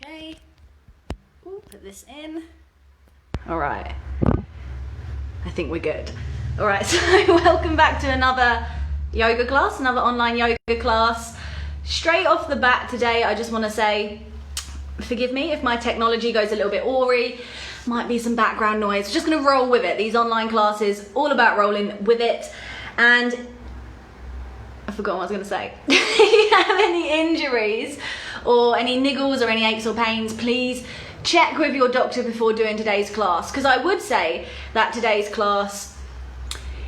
Okay. Ooh, put this in. All right. I think we're good. All right, so welcome back to another yoga class, another online yoga class. Straight off the bat today, I just want to say, forgive me if my technology goes a little bit awry, might be some background noise. Just going to roll with it. These online classes, all about rolling with it. And I forgot what I was going to say. If you have any injuries or any niggles or any aches or pains, please check with your doctor before doing today's class, because I would say that today's class,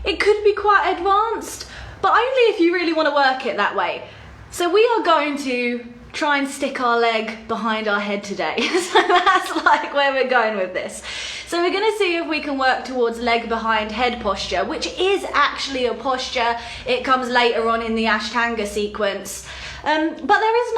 it could be quite advanced, but only if you really want to work it that way. So we are going to try and stick our leg behind our head today. So that's like where we're going with this. So we're going to see if we can work towards leg behind head posture, which is actually a posture. It comes later on in the Ashtanga sequence. But there is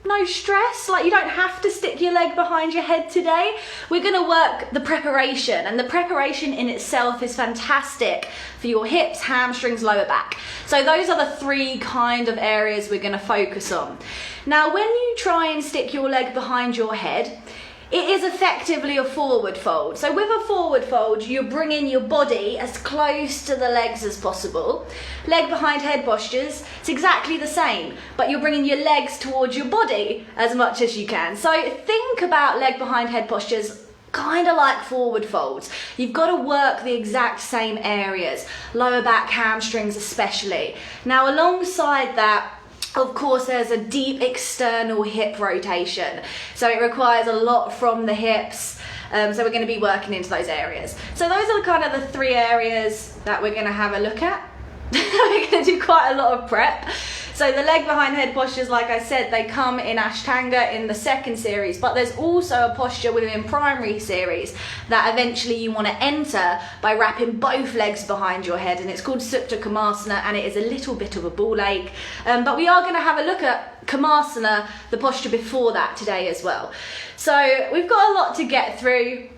no stress, like you don't have to stick your leg behind your head today. We're going to work the preparation, and the preparation in itself is fantastic for your hips, hamstrings, lower back. So those are the three kind of areas we're going to focus on. Now, when you try and stick your leg behind your head, it is effectively a forward fold. So with a forward fold, you're bringing your body as close to the legs as possible. Leg behind head postures, it's exactly the same, but you're bringing your legs towards your body as much as you can. So think about leg behind head postures kind of like forward folds. You've got to work the exact same areas, lower back, hamstrings especially. Now, alongside that, of course, there's a deep external hip rotation. So it requires a lot from the hips. So we're going to be working into those areas. So those are kind of the three areas that we're going to have a look at. We're going to do quite a lot of prep. So the leg behind head postures, like I said, they come in Ashtanga in the second series, but there's also a posture within primary series that eventually you want to enter by wrapping both legs behind your head, and it's called Kamasana, and it is a little bit of a ball ache. But we are going to have a look at Kamasana, the posture before that today as well. So we've got a lot to get through.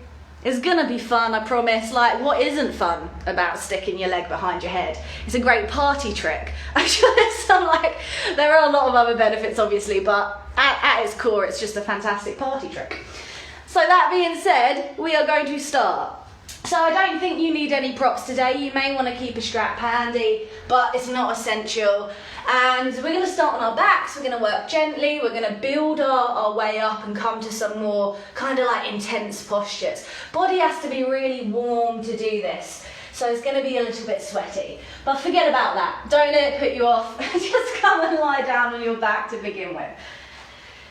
It's gonna be fun, I promise. Like, what isn't fun about sticking your leg behind your head? It's a great party trick. I'm sure there are a lot of other benefits, obviously, but at its core, it's just a fantastic party trick. So that being said, we are going to start. So I don't think you need any props today. You may want to keep a strap handy, but it's not essential. And we're going to start on our backs. We're going to work gently. We're going to build our way up and come to some more kind of like intense postures. Body has to be really warm to do this. So it's going to be a little bit sweaty. But forget about that. Don't let it put you off. Just come and lie down on your back to begin with.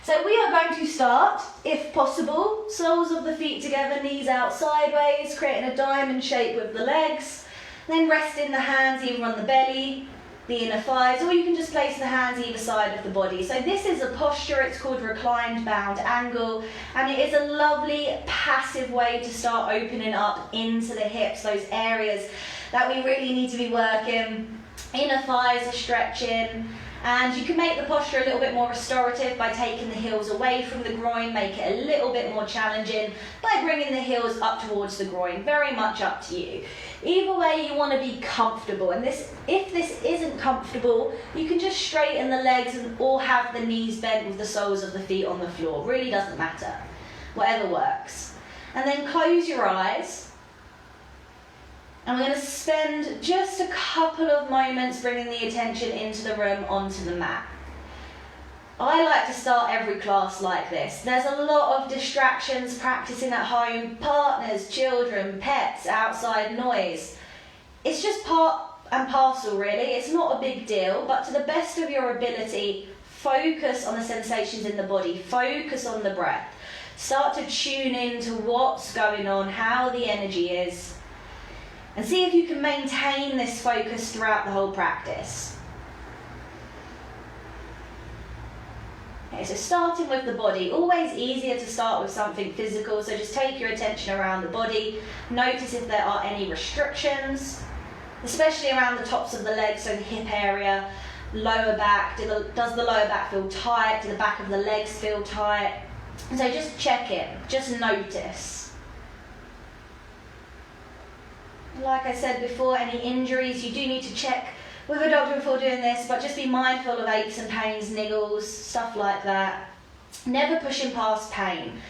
So we are going to start, if possible, soles of the feet together, knees out sideways, creating a diamond shape with the legs. Then resting the hands either on the belly, the inner thighs, or you can just place the hands either side of the body. So this is a posture, it's called reclined bound angle, and it is a lovely passive way to start opening up into the hips, those areas that we really need to be working. Inner thighs are stretching. And you can make the posture a little bit more restorative by taking the heels away from the groin, make it a little bit more challenging by bringing the heels up towards the groin, very much up to you. Either way, you want to be comfortable, and if this isn't comfortable, you can just straighten the legs or have the knees bent with the soles of the feet on the floor. Really doesn't matter, whatever works. And then close your eyes. And we're going to spend just a couple of moments bringing the attention into the room, onto the mat. I like to start every class like this. There's a lot of distractions practicing at home, partners, children, pets, outside noise. It's just part and parcel really. It's not a big deal, but to the best of your ability, focus on the sensations in the body, focus on the breath. Start to tune in to what's going on, how the energy is. And see if you can maintain this focus throughout the whole practice. Okay, so starting with the body, always easier to start with something physical, so just take your attention around the body. Notice if there are any restrictions, especially around the tops of the legs, so the hip area, lower back. Does the lower back feel tight? Do the back of the legs feel tight? So just check in, just notice. Like I said before, any injuries, you do need to check with a doctor before doing this, but just be mindful of aches and pains, niggles, stuff like that. never pushing past pain.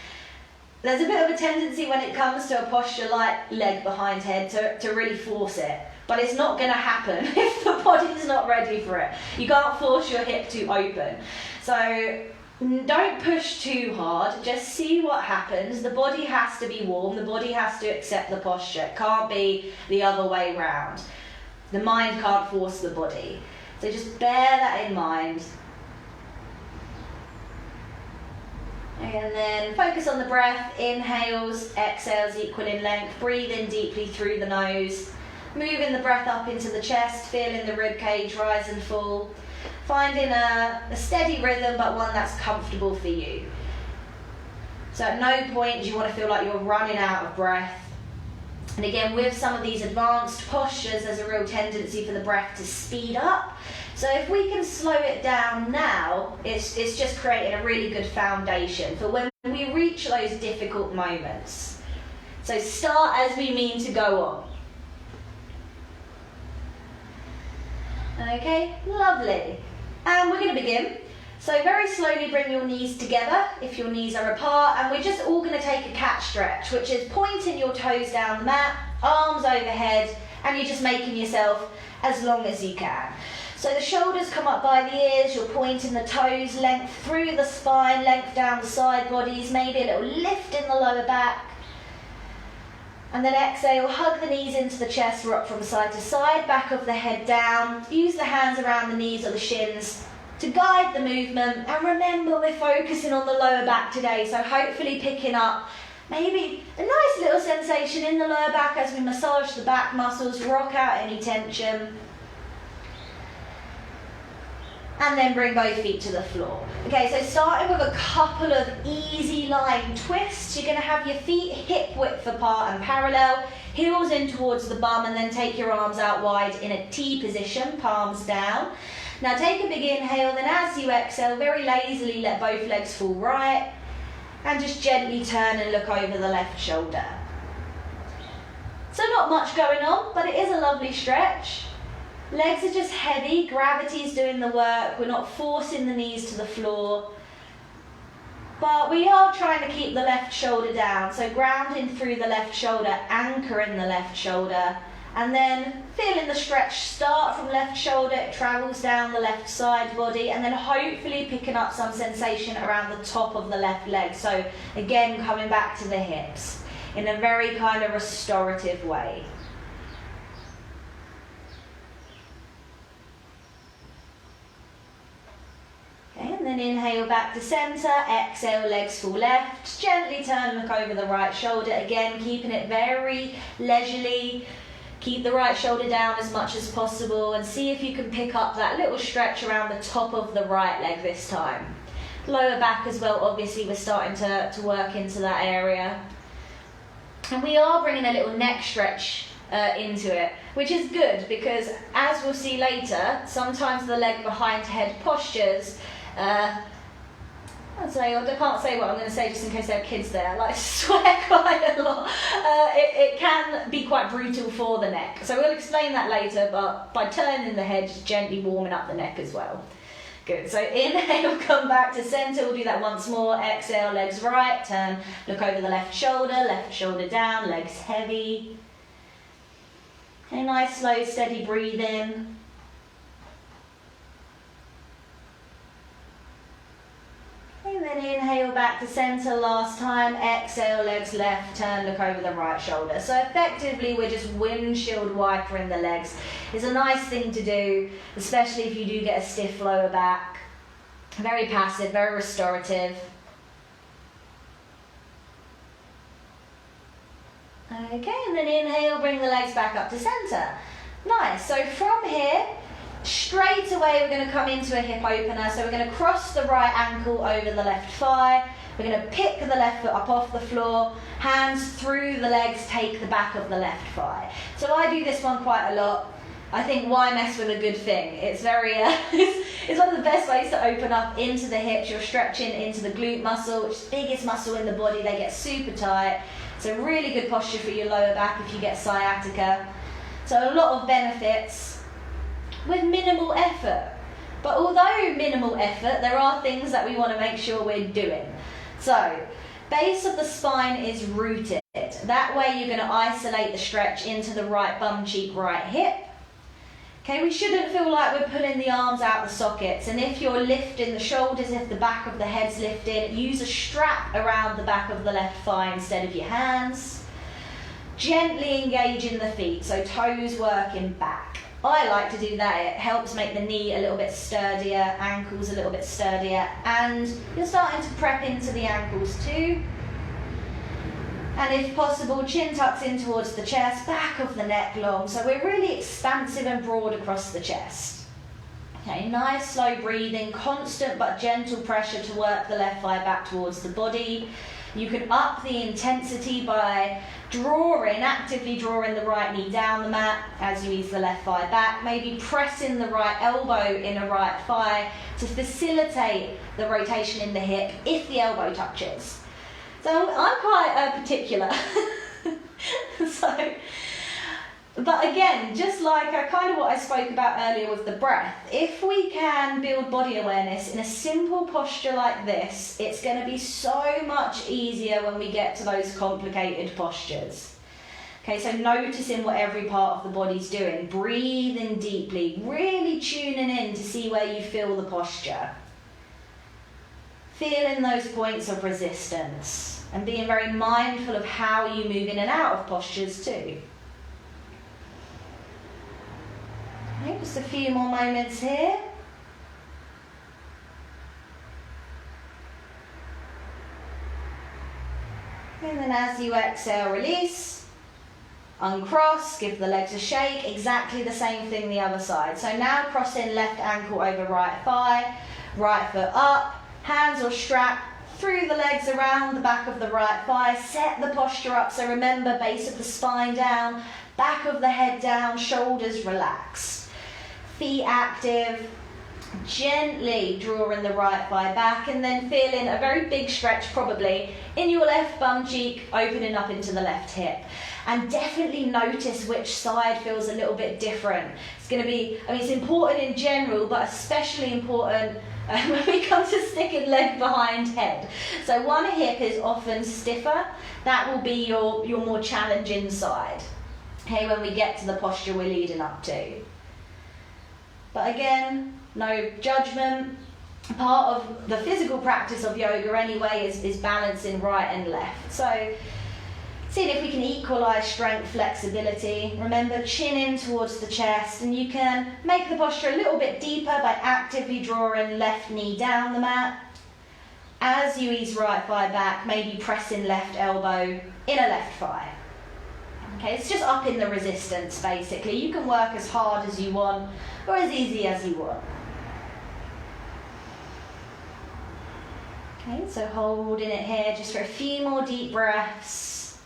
There's a bit of a tendency when it comes to a posture like leg behind head to really force it. But it's not going to happen if the body's not ready for it. You can't force your hip to open. So don't push too hard, just see what happens. The body has to be warm, the body has to accept the posture. It can't be the other way round. The mind can't force the body. So just bear that in mind. And then focus on the breath, inhales, exhales equal in length, breathe in deeply through the nose, moving the breath up into the chest, feeling the rib cage rise and fall, finding a steady rhythm but one that's comfortable for you. So at no point do you want to feel like you're running out of breath. And again, with some of these advanced postures, there's a real tendency for the breath to speed up. So if we can slow it down now, it's just creating a really good foundation for when we reach those difficult moments. So start as we mean to go on. Okay, lovely. And we're going to begin. So very slowly bring your knees together if your knees are apart, and we're just all going to take a cat stretch, which is pointing your toes down the mat, arms overhead, and you're just making yourself as long as you can. So the shoulders come up by the ears, you're pointing the toes, length through the spine, length down the side bodies, maybe a little lift in the lower back. And then exhale, hug the knees into the chest, rock from side to side, back of the head down. Use the hands around the knees or the shins to guide the movement. And remember, we're focusing on the lower back today, so hopefully picking up maybe a nice little sensation in the lower back as we massage the back muscles, rock out any tension. And then bring both feet to the floor. Okay, so starting with a couple of easy lying twists. You're going to have your feet hip width apart and parallel, heels in towards the bum, and then take your arms out wide in a T position, palms down. Now take a big inhale, then as you exhale, very lazily let both legs fall right, and just gently turn and look over the left shoulder. So not much going on, but it is a lovely stretch. Legs are just heavy, gravity's doing the work, we're not forcing the knees to the floor. But we are trying to keep the left shoulder down, so grounding through the left shoulder, anchoring the left shoulder, and then feeling the stretch start from left shoulder, it travels down the left side body, and then hopefully picking up some sensation around the top of the left leg. So again, coming back to the hips in a very kind of restorative way. And then inhale back to centre, exhale, legs full left, gently turn, look over the right shoulder, again keeping it very leisurely, keep the right shoulder down as much as possible and see if you can pick up that little stretch around the top of the right leg this time. Lower back as well, obviously we're starting to work into that area. And we are bringing a little neck stretch into it, which is good because as we'll see later, sometimes the leg behind head postures I can't say what I'm going to say just in case there are kids there. I like to swear quite a lot. It can be quite brutal for the neck. So we'll explain that later, but by turning the head, just gently warming up the neck as well. Good. So inhale, come back to centre. We'll do that once more. Exhale, legs right, turn, look over the left shoulder down, legs heavy. Okay, nice, slow, steady breathing. And then inhale back to centre last time, exhale, legs left, turn, look over the right shoulder. So effectively we're just windshield wipering the legs. It's a nice thing to do, especially if you do get a stiff lower back. Very passive, very restorative. Okay, and then inhale, bring the legs back up to centre. Nice, so from here, straight away we're going to come into a hip opener, so we're going to cross the right ankle over the left thigh, we're going to pick the left foot up off the floor, hands through the legs, take the back of the left thigh. So I do this one quite a lot. I think why mess with a good thing? It's very, it's one of the best ways to open up into the hips. You're stretching into the glute muscle, which is the biggest muscle in the body. They get super tight. It's a really good posture for your lower back if you get sciatica. So a lot of benefits with minimal effort. But although minimal effort, there are things that we want to make sure we're doing. So, base of the spine is rooted. That way you're going to isolate the stretch into the right bum cheek, right hip. Okay, we shouldn't feel like we're pulling the arms out the sockets, and if you're lifting the shoulders, if the back of the head's lifted, use a strap around the back of the left thigh instead of your hands. Gently engaging the feet, so toes working back. I like to do that. It helps make the knee a little bit sturdier, ankles a little bit sturdier, and you're starting to prep into the ankles too. And if possible, chin tucks in towards the chest, back of the neck long, so we're really expansive and broad across the chest. Okay, nice slow breathing, constant but gentle pressure to work the left thigh back towards the body. You can up the intensity by actively drawing the right knee down the mat as you ease the left thigh back, maybe pressing the right elbow in a right thigh to facilitate the rotation in the hip if the elbow touches. So I'm quite particular. But again, just like kind of what I spoke about earlier with the breath, if we can build body awareness in a simple posture like this, it's going to be so much easier when we get to those complicated postures. Okay, so noticing what every part of the body's doing, breathing deeply, really tuning in to see where you feel the posture. Feeling those points of resistance and being very mindful of how you move in and out of postures too. Okay, just a few more moments here. And then as you exhale, release, uncross, give the legs a shake, exactly the same thing the other side. So now crossing left ankle over right thigh, right foot up, hands or strap through the legs around the back of the right thigh, set the posture up, so remember base of the spine down, back of the head down, shoulders relax. Feet active, gently drawing the right thigh back and then feeling a very big stretch probably in your left bum cheek, opening up into the left hip. And definitely notice which side feels a little bit different. It's going to be, it's important in general, but especially important when we come to sticking leg behind head. So one hip is often stiffer. That will be your more challenging side. Okay, when we get to the posture we're leading up to. But again, no judgment. Part of the physical practice of yoga anyway is balancing right and left. So seeing if we can equalise strength, flexibility. Remember, chin in towards the chest, and you can make the posture a little bit deeper by actively drawing left knee down the mat. As you ease right thigh back, maybe pressing left elbow in a left thigh. Okay, it's just upping the resistance basically. You can work as hard as you want or as easy as you want. Okay, so holding it here just for a few more deep breaths.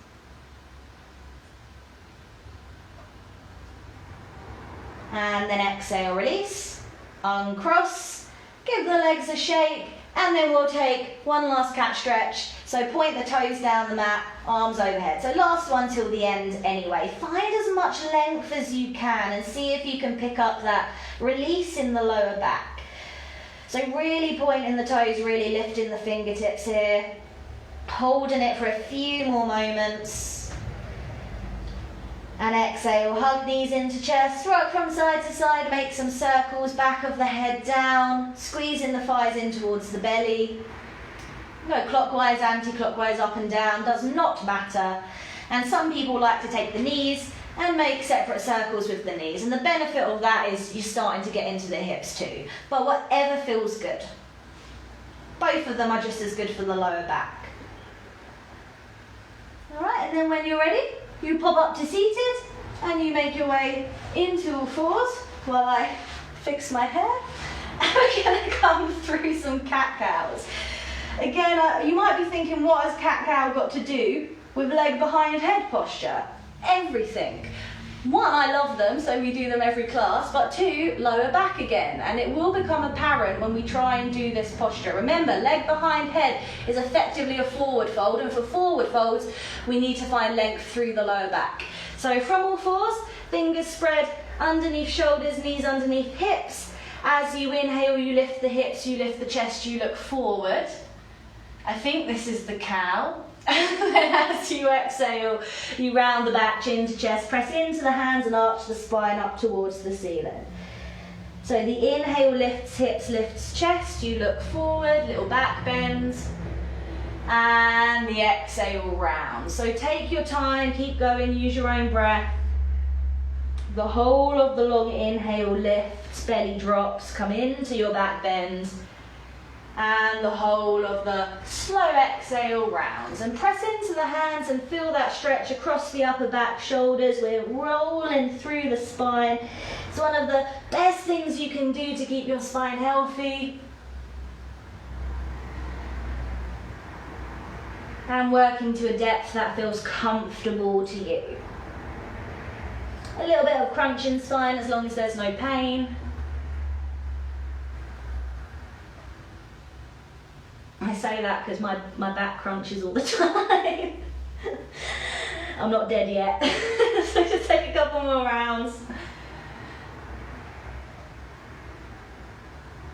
And then exhale, release, uncross, give the legs a shake, and then we'll take one last cat stretch. So point the toes down the mat, arms overhead. So last one till the end anyway. Find as much length as you can and see if you can pick up that release in the lower back. So really pointing the toes, really lifting the fingertips here, holding it for a few more moments. And exhale, hug knees into chest, rock from side to side, make some circles, back of the head down, squeezing the thighs in towards the belly. Go clockwise, anti-clockwise, up and down, does not matter. And some people like to take the knees and make separate circles with the knees. And the benefit of that is you're starting to get into the hips too. But whatever feels good. Both of them are just as good for the lower back. All right, and then when you're ready, you pop up to seated and you make your way into all fours while I fix my hair. And we're going to come through some cat-cows. Again, you might be thinking, what has cat-cow got to do with leg behind head posture? Everything. One, I love them, so we do them every class, but two, lower back again. And it will become apparent when we try and do this posture. Remember, leg behind head is effectively a forward fold, and for forward folds, we need to find length through the lower back. So from all fours, fingers spread underneath shoulders, knees underneath hips, As you inhale, you lift the hips, you lift the chest, you look forward. I think this is the cow. And then as you exhale, you round the back, chin to chest, press into the hands and arch the spine up towards the ceiling. So the inhale lifts hips, lifts chest, you look forward, little back bends. And the exhale round. So take your time, keep going, use your own breath. The whole of the long inhale lifts, belly drops, come into your back bends. And the whole of the slow exhale rounds. And press into the hands and feel that stretch across the upper back, shoulders. We're rolling through the spine. It's one of the best things you can do to keep your spine healthy. And working to a depth that feels comfortable to you. A little bit of crunch in spine as long as there's no pain. I say that because my back crunches all the time. I'm not dead yet. So just take a couple more rounds.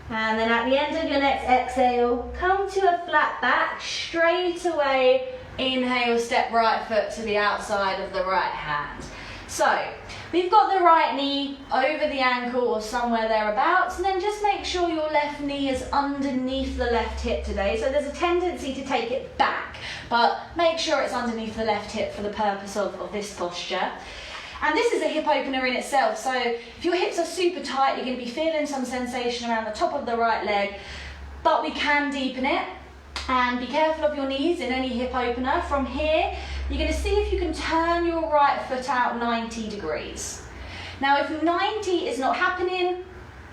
And then at the end of your next exhale, come to a flat back, straight away. Inhale, step right foot to the outside of the right hand. So, we've got the right knee over the ankle or somewhere thereabouts, and then just make sure your left knee is underneath the left hip today. So there's a tendency to take it back, but make sure it's underneath the left hip for the purpose of this posture. And this is a hip opener in itself, so if your hips are super tight, you're going to be feeling some sensation around the top of the right leg, but we can deepen it. And be careful of your knees in any hip opener. From here, you're going to see if you can turn your right foot out 90 degrees. Now, if 90 is not happening,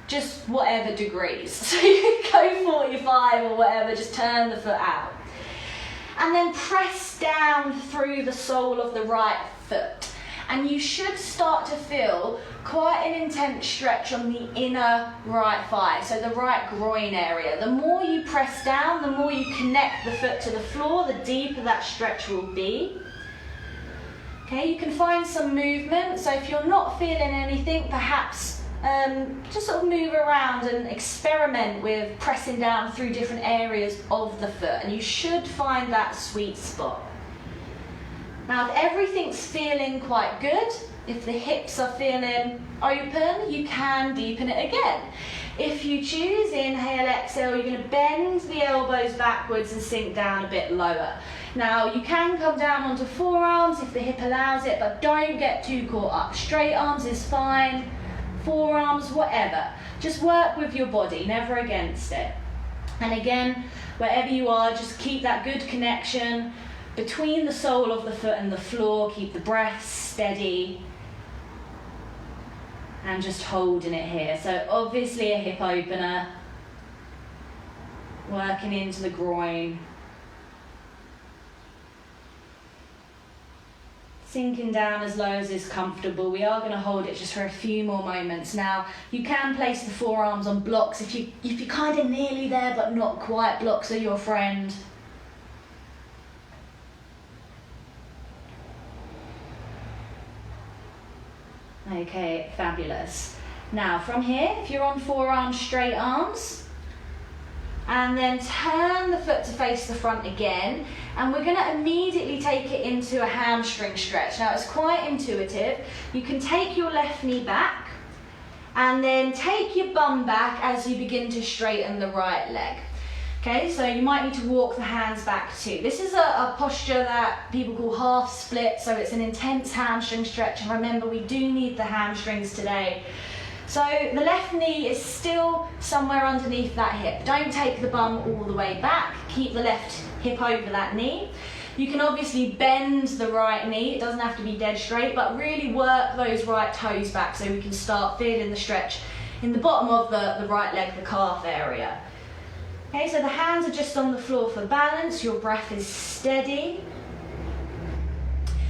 just whatever degrees. So you can go 45 or whatever, just turn the foot out. And then press down through the sole of the right foot. And you should start to feel quite an intense stretch on the inner right thigh, so the right groin area. The more you press down, the more you connect the foot to the floor, the deeper that stretch will be. Okay, you can find some movement, so if you're not feeling anything, perhaps just sort of move around and experiment with pressing down through different areas of the foot, and you should find that sweet spot. Now, if everything's feeling quite good, if the hips are feeling open, you can deepen it again. If you choose, inhale, exhale, you're going to bend the elbows backwards and sink down a bit lower. Now, you can come down onto forearms if the hip allows it, but don't get too caught up. Straight arms is fine, forearms, whatever. Just work with your body, never against it. And again, wherever you are, just keep that good connection between the sole of the foot and the floor. Keep the breath steady and just holding it here. So obviously a hip opener, working into the groin, sinking down as low as is comfortable. We are going to hold it just for a few more moments. Now, you can place the forearms on blocks if you're kind of nearly there but not quite. Blocks are your friend. Okay, fabulous. Now from here, if you're on forearms, straight arms, and then turn the foot to face the front again, and we're going to immediately take it into a hamstring stretch. Now it's quite intuitive. You can take your left knee back and then take your bum back as you begin to straighten the right leg. Okay, so you might need to walk the hands back too. This is a posture that people call half split, so it's an intense hamstring stretch, and remember, we do need the hamstrings today. So the left knee is still somewhere underneath that hip. Don't take the bum all the way back, keep the left hip over that knee. You can obviously bend the right knee, it doesn't have to be dead straight, but really work those right toes back so we can start feeling the stretch in the bottom of the right leg, the calf area. Okay, so the hands are just on the floor for balance, your breath is steady.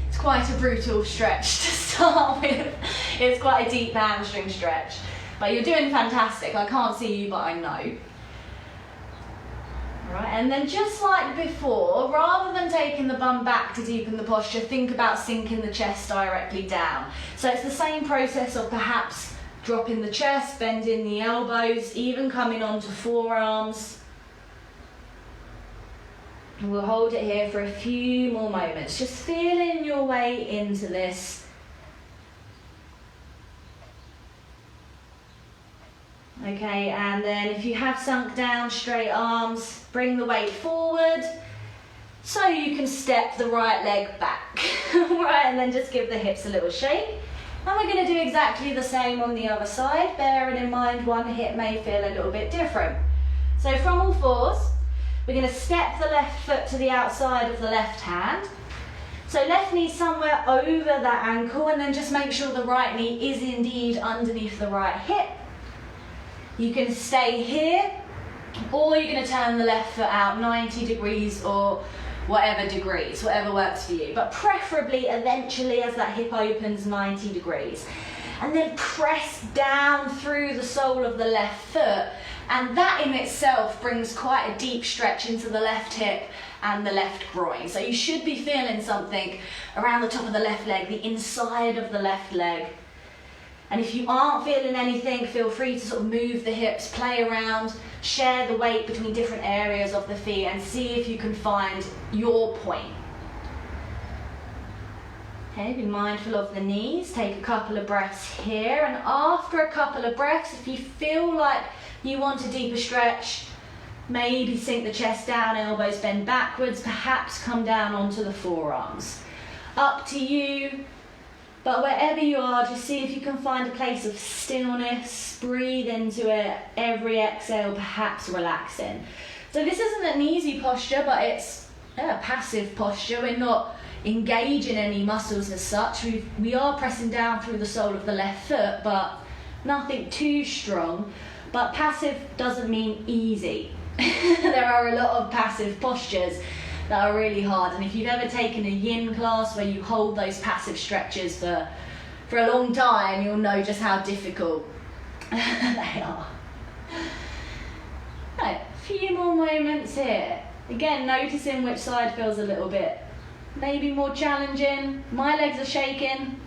It's quite a brutal stretch to start with. It's quite a deep hamstring stretch. But you're doing fantastic. I can't see you, but I know. Alright, and then just like before, rather than taking the bum back to deepen the posture, think about sinking the chest directly down. So it's the same process of perhaps Dropping the chest, bending the elbows, even coming onto forearms. And we'll hold it here for a few more moments, just feeling your way into this. Okay, and then if you have sunk down, straight arms, bring the weight forward so you can step the right leg back. Right, and then just give the hips a little shake. And we're going to do exactly the same on the other side, bearing in mind one hip may feel a little bit different. So from all fours, we're going to step the left foot to the outside of the left hand. So left knee somewhere over that ankle, and then just make sure the right knee is indeed underneath the right hip. You can stay here, or you're going to turn the left foot out 90 degrees or whatever degrees, whatever works for you. But preferably eventually as that hip opens 90 degrees. And then press down through the sole of the left foot. And that in itself brings quite a deep stretch into the left hip and the left groin. So you should be feeling something around the top of the left leg, the inside of the left leg. And if you aren't feeling anything, feel free to sort of move the hips, play around, share the weight between different areas of the feet and see if you can find your point. Okay, be mindful of the knees, take a couple of breaths here, and after a couple of breaths, if you feel like you want a deeper stretch, maybe sink the chest down, elbows bend backwards, perhaps come down onto the forearms. Up to you. But wherever you are, just see if you can find a place of stillness, breathe into it, every exhale perhaps relaxing. So this isn't an easy posture, but it's a passive posture. We're not engaging any muscles as such. We are pressing down through the sole of the left foot, but nothing too strong. But passive doesn't mean easy. There are a lot of passive postures that are really hard, and if you've ever taken a yin class where you hold those passive stretches for a long time, you'll know just how difficult they are. Right, a few more moments here. Again, noticing which side feels a little bit maybe more challenging. My legs are shaking.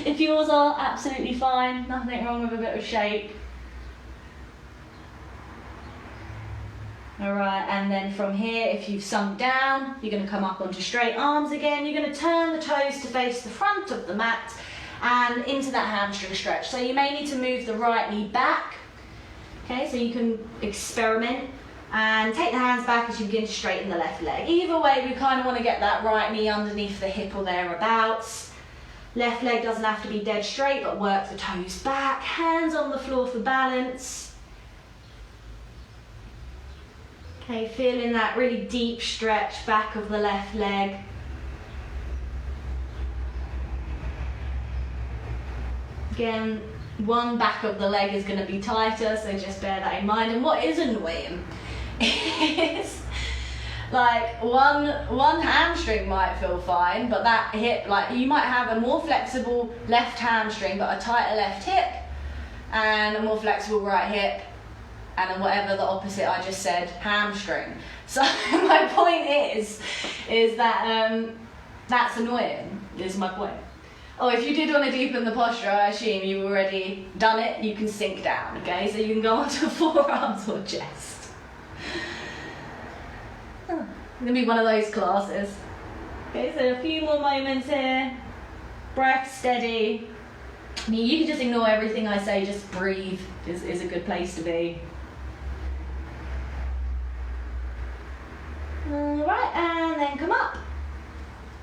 If yours are, absolutely fine, nothing wrong with a bit of shake. Alright, and then from here, if you've sunk down, you're going to come up onto straight arms again. You're going to turn the toes to face the front of the mat and into that hamstring stretch. So you may need to move the right knee back. Okay, so you can experiment and take the hands back as you begin to straighten the left leg. Either way, we kind of want to get that right knee underneath the hip or thereabouts. Left leg doesn't have to be dead straight, but work the toes back. Hands on the floor for balance. Okay, feeling that really deep stretch back of the left leg. Again, one back of the leg is going to be tighter, so just bear that in mind. And what is annoying is like one hamstring might feel fine, but that hip, like you might have a more flexible left hamstring but a tighter left hip, and a more flexible right hip, and then whatever the opposite I just said, hamstring. So my point is that that's annoying, is my point. Oh, if you did want to deepen the posture, I assume you've already done it, you can sink down, okay? So you can go onto forearms or chest. It's gonna be one of those classes. Okay, so a few more moments here. Breath steady. I mean, you can just ignore everything I say, just breathe is a good place to be. Alright, and then come up.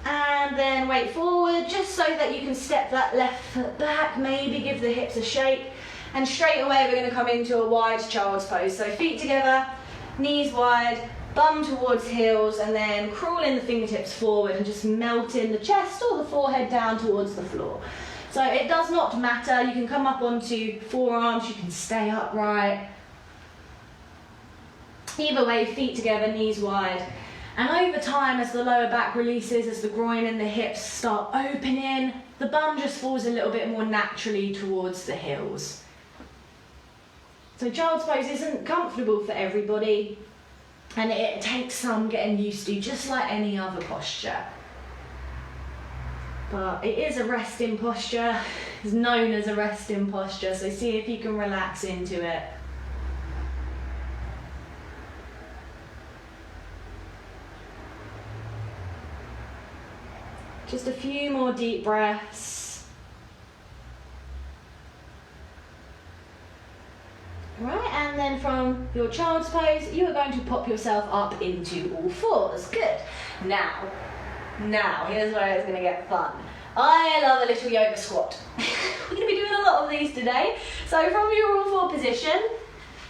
And then weight forward, just so that you can step that left foot back, maybe give the hips a shake. And straight away we're going to come into a wide child's pose. So feet together, knees wide, bum towards heels, and then crawling the fingertips forward and just melting the chest or the forehead down towards the floor. So it does not matter, you can come up onto forearms, you can stay upright. Either way, feet together, knees wide. And over time, as the lower back releases, as the groin and the hips start opening, the bum just falls a little bit more naturally towards the heels. So child's pose isn't comfortable for everybody, and it takes some getting used to, just like any other posture. But it is a resting posture. is known as a resting posture, so see if you can relax into it. Just a few more deep breaths. Right, and then from your child's pose, you are going to pop yourself up into all fours. Good. Now, here's where it's going to get fun. I love a little yoga squat. We're going to be doing a lot of these today. So from your all four position,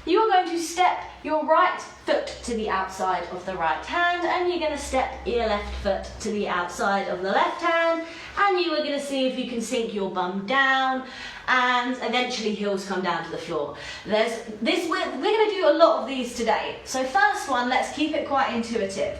you are going to step your right foot to the outside of the right hand, and you're going to step your left foot to the outside of the left hand, and you are going to see if you can sink your bum down, and eventually heels come down to the floor. We're going to do a lot of these today. So first one, let's keep it quite intuitive.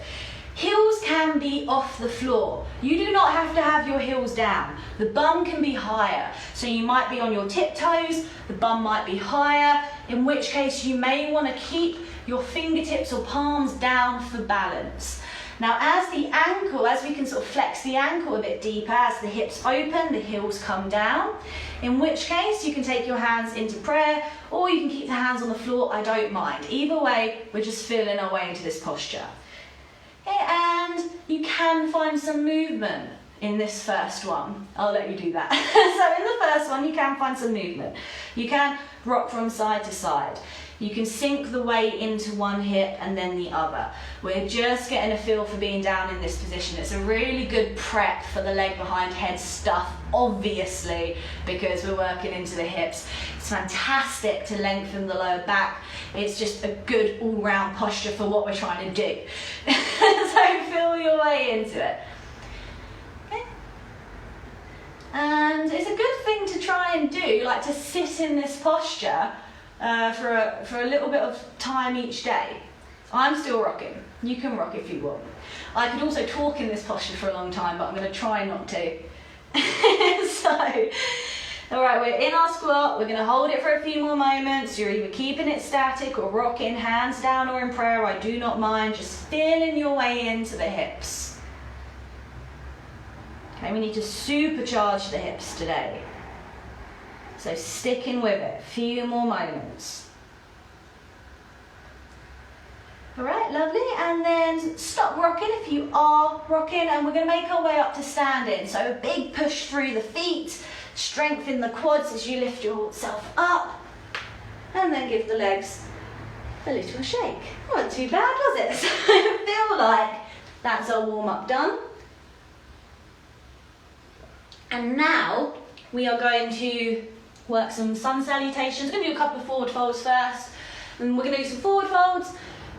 Heels can be off the floor. You do not have to have your heels down. The bum can be higher. So you might be on your tiptoes, the bum might be higher, in which case you may want to keep your fingertips or palms down for balance. Now as we can sort of flex the ankle a bit deeper, as the hips open, the heels come down, in which case you can take your hands into prayer, or you can keep the hands on the floor, I don't mind. Either way, we're just feeling our way into this posture. Okay, and you can find some movement in this first one. I'll let you do that. So in the first one, you can find some movement. You can rock from side to side. You can sink the weight into one hip and then the other. We're just getting a feel for being down in this position. It's a really good prep for the leg behind head stuff, obviously, because we're working into the hips. It's fantastic to lengthen the lower back. It's just a good all-round posture for what we're trying to do. So feel your way into it. Okay. And it's a good thing to try and do, like to sit in this posture for a little bit of time each day. I'm still rocking. You can rock if you want. I could also talk in this posture for a long time, but I'm going to try not to. All right, we're in our squat. We're going to hold it for a few more moments. You're either keeping it static or rocking, hands down or in prayer. I do not mind. Just feeling your way into the hips. Okay, we need to supercharge the hips today. So sticking with it, few more moments. All right, lovely, and then stop rocking if you are rocking, and we're going to make our way up to standing. So a big push through the feet, strengthen the quads as you lift yourself up, and then give the legs a little shake. Wasn't too bad, was it? So I feel like that's our warm-up done. And now we are going to work some sun salutations. We're going to do a couple of forward folds first, and we're going to do some forward folds.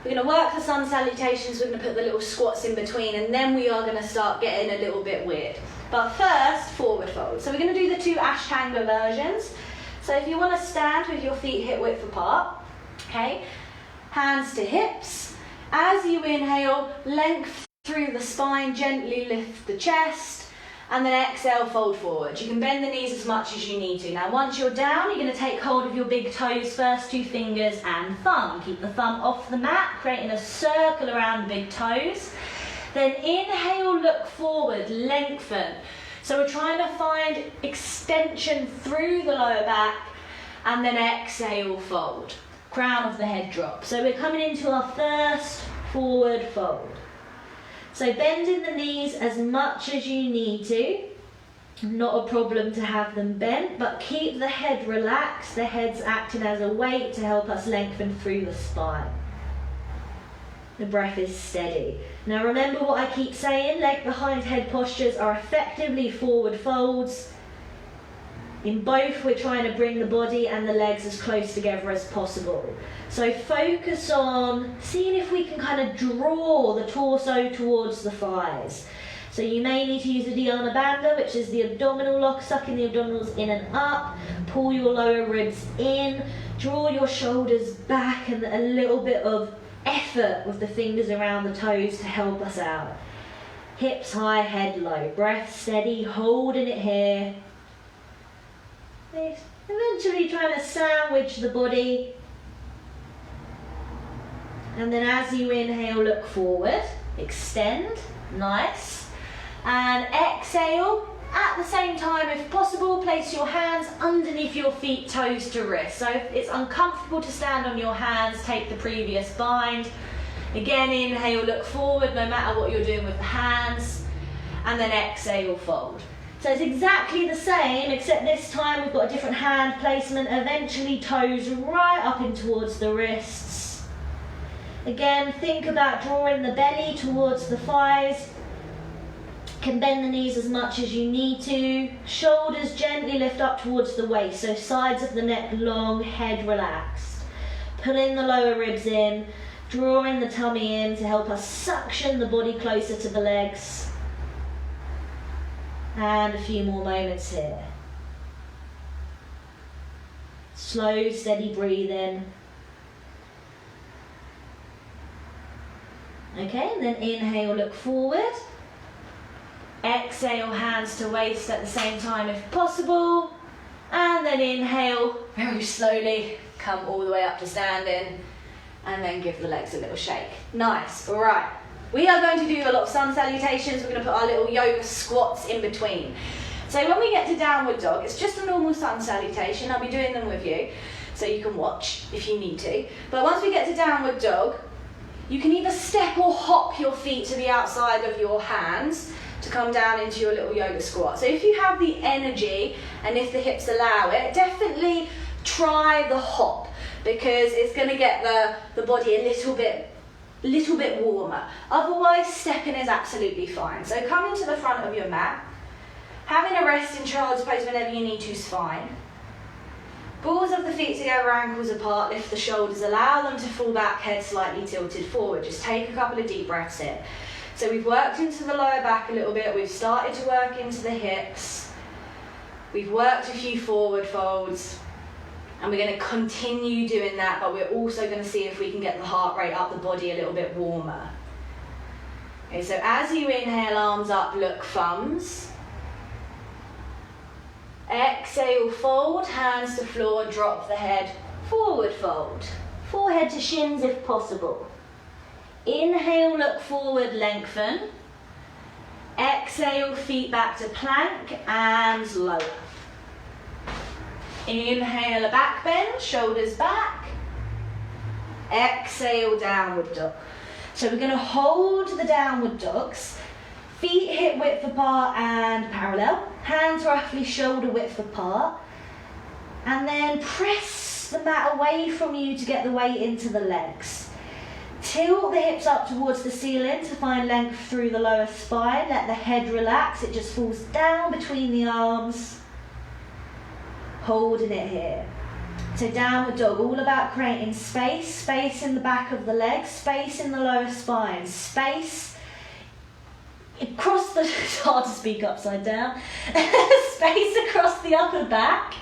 We're going to work the sun salutations, we're going to put the little squats in between, and then we are going to start getting a little bit weird. But first, forward fold. So we're going to do the two Ashtanga versions. So if you want to stand with your feet hip width apart, okay, hands to hips. As you inhale, length through the spine, gently lift the chest. And then exhale, fold forward. You can bend the knees as much as you need to. Now once you're down, you're going to take hold of your big toes, first two fingers and thumb. Keep the thumb off the mat, creating a circle around the big toes. Then inhale, look forward, lengthen. So we're trying to find extension through the lower back, and then exhale, fold. Crown of the head drop. So we're coming into our first forward fold. So bending the knees as much as you need to. Not a problem to have them bent, but keep the head relaxed. The head's acting as a weight to help us lengthen through the spine. The breath is steady. Now remember what I keep saying, leg behind head postures are effectively forward folds. In both, we're trying to bring the body and the legs as close together as possible. So focus on seeing if we can kind of draw the torso towards the thighs. So you may need to use the Dhyana Bandha, which is the abdominal lock, sucking the abdominals in and up. Pull your lower ribs in, draw your shoulders back, and a little bit of effort with the fingers around the toes to help us out. Hips high, head low, breath steady, holding it here. Eventually trying to sandwich the body. And then as you inhale, look forward, extend, nice. And exhale, At the same time, if possible, place your hands underneath your feet, toes to wrist. So if it's uncomfortable to stand on your hands, take the previous bind. Again, inhale, look forward, no matter what you're doing with the hands. And then exhale, fold. So it's exactly the same, except this time we've got a different hand placement. Eventually, toes right up in towards the wrists. Again, think about drawing the belly towards the thighs. Can bend the knees as much as you need to. Shoulders gently lift up towards the waist, so sides of the neck long, head relaxed. Pulling the lower ribs in, drawing the tummy in to help us suction the body closer to the legs. And a few more moments here. Slow, steady breathing. Okay, and then inhale, look forward. Exhale, hands to waist at the same time if possible. And then inhale, very slowly, come all the way up to standing. And then give the legs a little shake. Nice, all right. We are going to do a lot of sun salutations. We're going to put our little yoga squats in between. So when we get to downward dog, it's just a normal sun salutation. I'll be doing them with you, so you can watch if you need to. But once we get to downward dog, you can either step or hop your feet to the outside of your hands to come down into your little yoga squat. So if you have the energy and if the hips allow it, definitely try the hop, because it's going to get the body a little bit warmer. Otherwise, stepping is absolutely fine. So come into the front of your mat. Having a rest in child's pose whenever you need to is fine. Balls of the feet together, ankles apart, lift the shoulders, allow them to fall back, head slightly tilted forward. Just take a couple of deep breaths here. So we've worked into the lower back a little bit, we've started to work into the hips, we've worked a few forward folds, and we're going to continue doing that, but we're also going to see if we can get the heart rate up, the body a little bit warmer. Okay, so as you inhale, arms up, look thumbs. Exhale, fold, hands to floor, drop the head, forward fold. Forehead to shins if possible. Inhale, look forward, lengthen. Exhale, feet back to plank and lower. Inhale, a back bend, shoulders back. Exhale, downward dog. So we're going to hold the downward dogs. Feet hip width apart and parallel. Hands roughly shoulder width apart. And then press the mat away from you to get the weight into the legs. Tilt the hips up towards the ceiling to find length through the lower spine. Let the head relax. It just falls down between the arms. Holding it here. So downward dog, all about creating space. Space in the back of the legs. Space in the lower spine. Space across the... It's hard to speak upside down. Space across the upper back.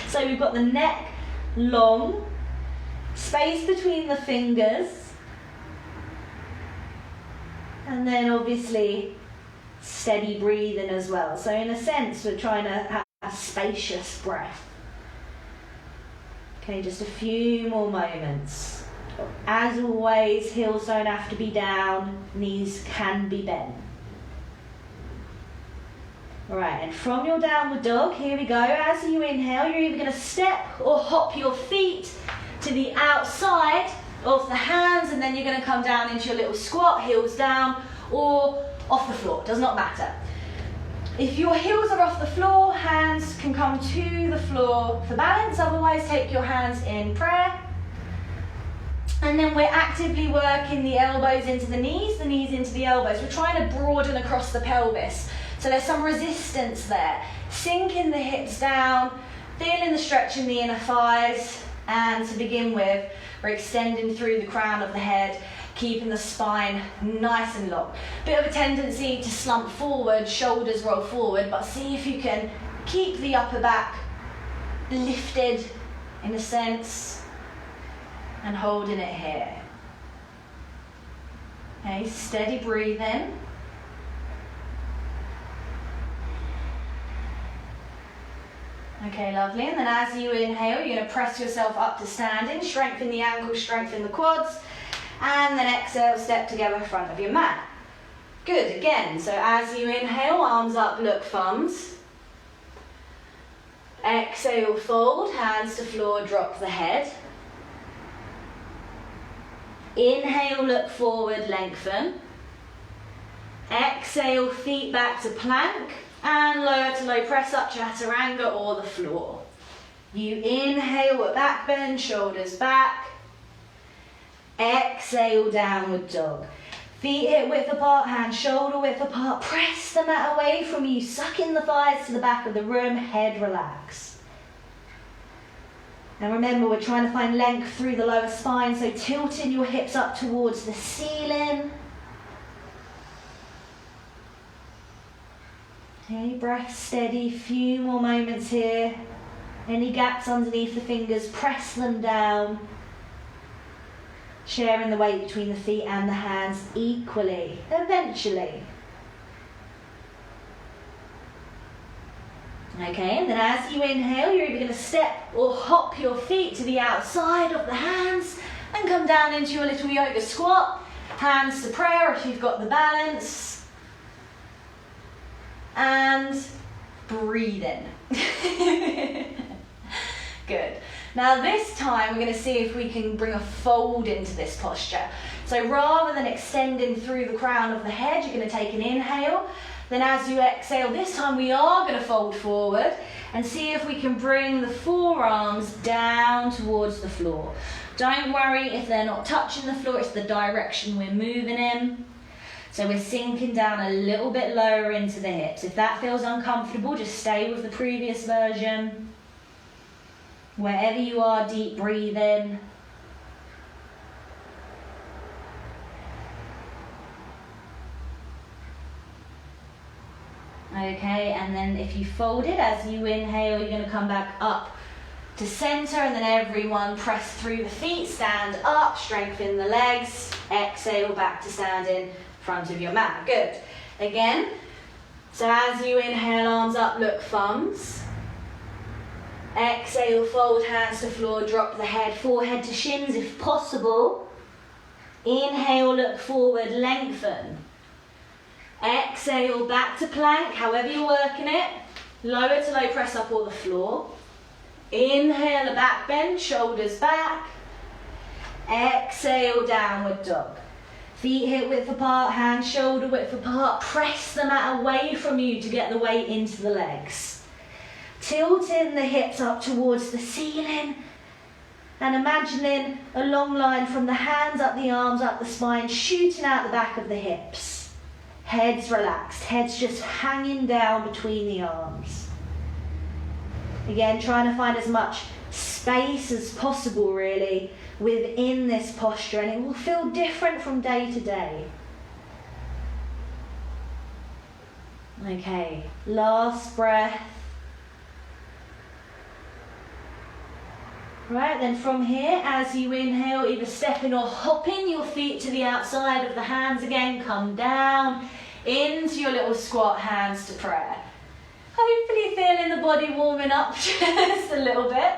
So we've got the neck long. Space between the fingers. And then obviously steady breathing as well. So in a sense, we're trying to have a spacious breath. Okay, just a few more moments. As always, heels don't have to be down, knees can be bent. All right, and from your downward dog, here we go. As you inhale, you're either going to step or hop your feet to the outside of the hands, and then you're going to come down into your little squat, heels down, or off the floor, does not matter. If your heels are off the floor, hands can come to the floor for balance, otherwise take your hands in prayer. And then we're actively working the elbows into the knees into the elbows. We're trying to broaden across the pelvis. So there's some resistance there. Sinking the hips down, feeling the stretch in the inner thighs, and to begin with, we're extending through the crown of the head, keeping the spine nice and long. Bit of a tendency to slump forward, shoulders roll forward, but see if you can keep the upper back lifted in a sense and holding it here. Okay, steady breathing. Okay, lovely. And then as you inhale, you're going to press yourself up to standing, strengthen the ankles, strengthen the quads, and then exhale, step together in front of your mat. Good, again. So as you inhale, arms up, look thumbs. Exhale, fold, hands to floor, drop the head. Inhale, look forward, lengthen. Exhale, feet back to plank. And lower to low, press up, chaturanga or the floor. You inhale, back bend, shoulders back. Exhale, downward dog. Feet hip width apart, hands shoulder width apart. Press the mat away from you. Suck in the thighs to the back of the room, head relax. And remember, we're trying to find length through the lower spine, so tilting your hips up towards the ceiling. Okay, breath steady, few more moments here. Any gaps underneath the fingers, press them down. Sharing the weight between the feet and the hands equally, eventually. Okay, and then as you inhale, you're either going to step or hop your feet to the outside of the hands and come down into your little yoga squat. Hands to prayer if you've got the balance. And breathe in. Good. Now this time we're going to see if we can bring a fold into this posture. So rather than extending through the crown of the head, you're going to take an inhale. Then as you exhale, this time we are going to fold forward and see if we can bring the forearms down towards the floor. Don't worry if they're not touching the floor, it's the direction we're moving in. So we're sinking down a little bit lower into the hips. If that feels uncomfortable, just stay with the previous version. Wherever you are, deep breathing. Okay, and then if you fold it, as you inhale, you're going to come back up to center, and then everyone press through the feet, stand up, strengthen the legs, exhale back to standing in front of your mat. Good. Again, so as you inhale, arms up, look thumbs. Exhale, fold hands to floor, drop the head, forehead to shins if possible. Inhale, look forward, lengthen. Exhale, back to plank, however you're working it. Lower to low, press up or the floor. Inhale, a back bend, shoulders back. Exhale, downward dog. Feet hip width apart, hands shoulder width apart. Press the mat away from you to get the weight into the legs. Tilting the hips up towards the ceiling. And imagining a long line from the hands up the arms, up the spine, shooting out the back of the hips. Heads relaxed, heads just hanging down between the arms. Again, trying to find as much space as possible really within this posture, and it will feel different from day to day. Okay, last breath. Right, then from here, as you inhale, either stepping or hopping your feet to the outside of the hands again, come down into your little squat, hands to prayer. Hopefully feeling the body warming up just a little bit.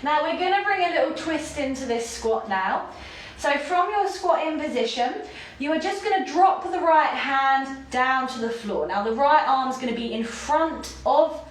Now we're going to bring a little twist into this squat now. So from your squatting position, you are just going to drop the right hand down to the floor. Now the right arm is going to be in front of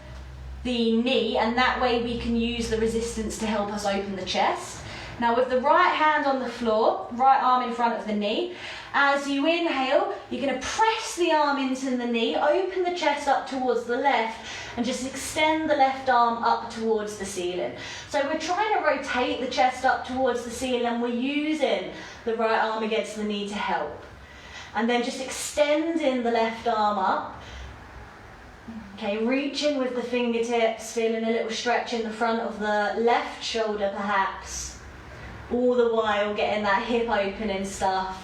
the knee, and that way we can use the resistance to help us open the chest. Now with the right hand on the floor, right arm in front of the knee, as you inhale, you're going to press the arm into the knee, open the chest up towards the left, and just extend the left arm up towards the ceiling. So we're trying to rotate the chest up towards the ceiling, and we're using the right arm against the knee to help. And then just extending the left arm up. Okay, reaching with the fingertips, feeling a little stretch in the front of the left shoulder perhaps. All the while getting that hip opening stuff.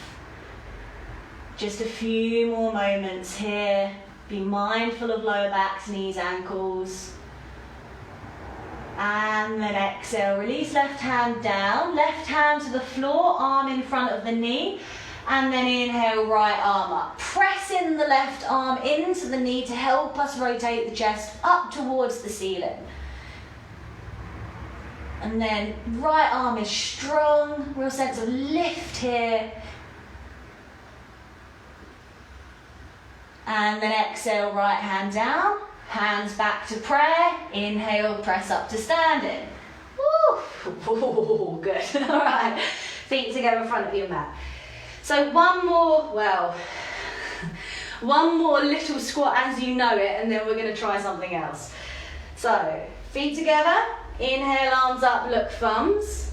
Just a few more moments here. Be mindful of lower backs, knees, ankles. And then exhale, release left hand down, left hand to the floor, arm in front of the knee. And then inhale, right arm up. Pressing the left arm into the knee to help us rotate the chest up towards the ceiling. And then right arm is strong, real sense of lift here. And then exhale, right hand down. hands back to prayer. Inhale, press up to standing. Woo! Good. All right, feet together in front of your mat. So one more little squat as you know it, and then we're going to try something else. So feet together, inhale, arms up, look thumbs.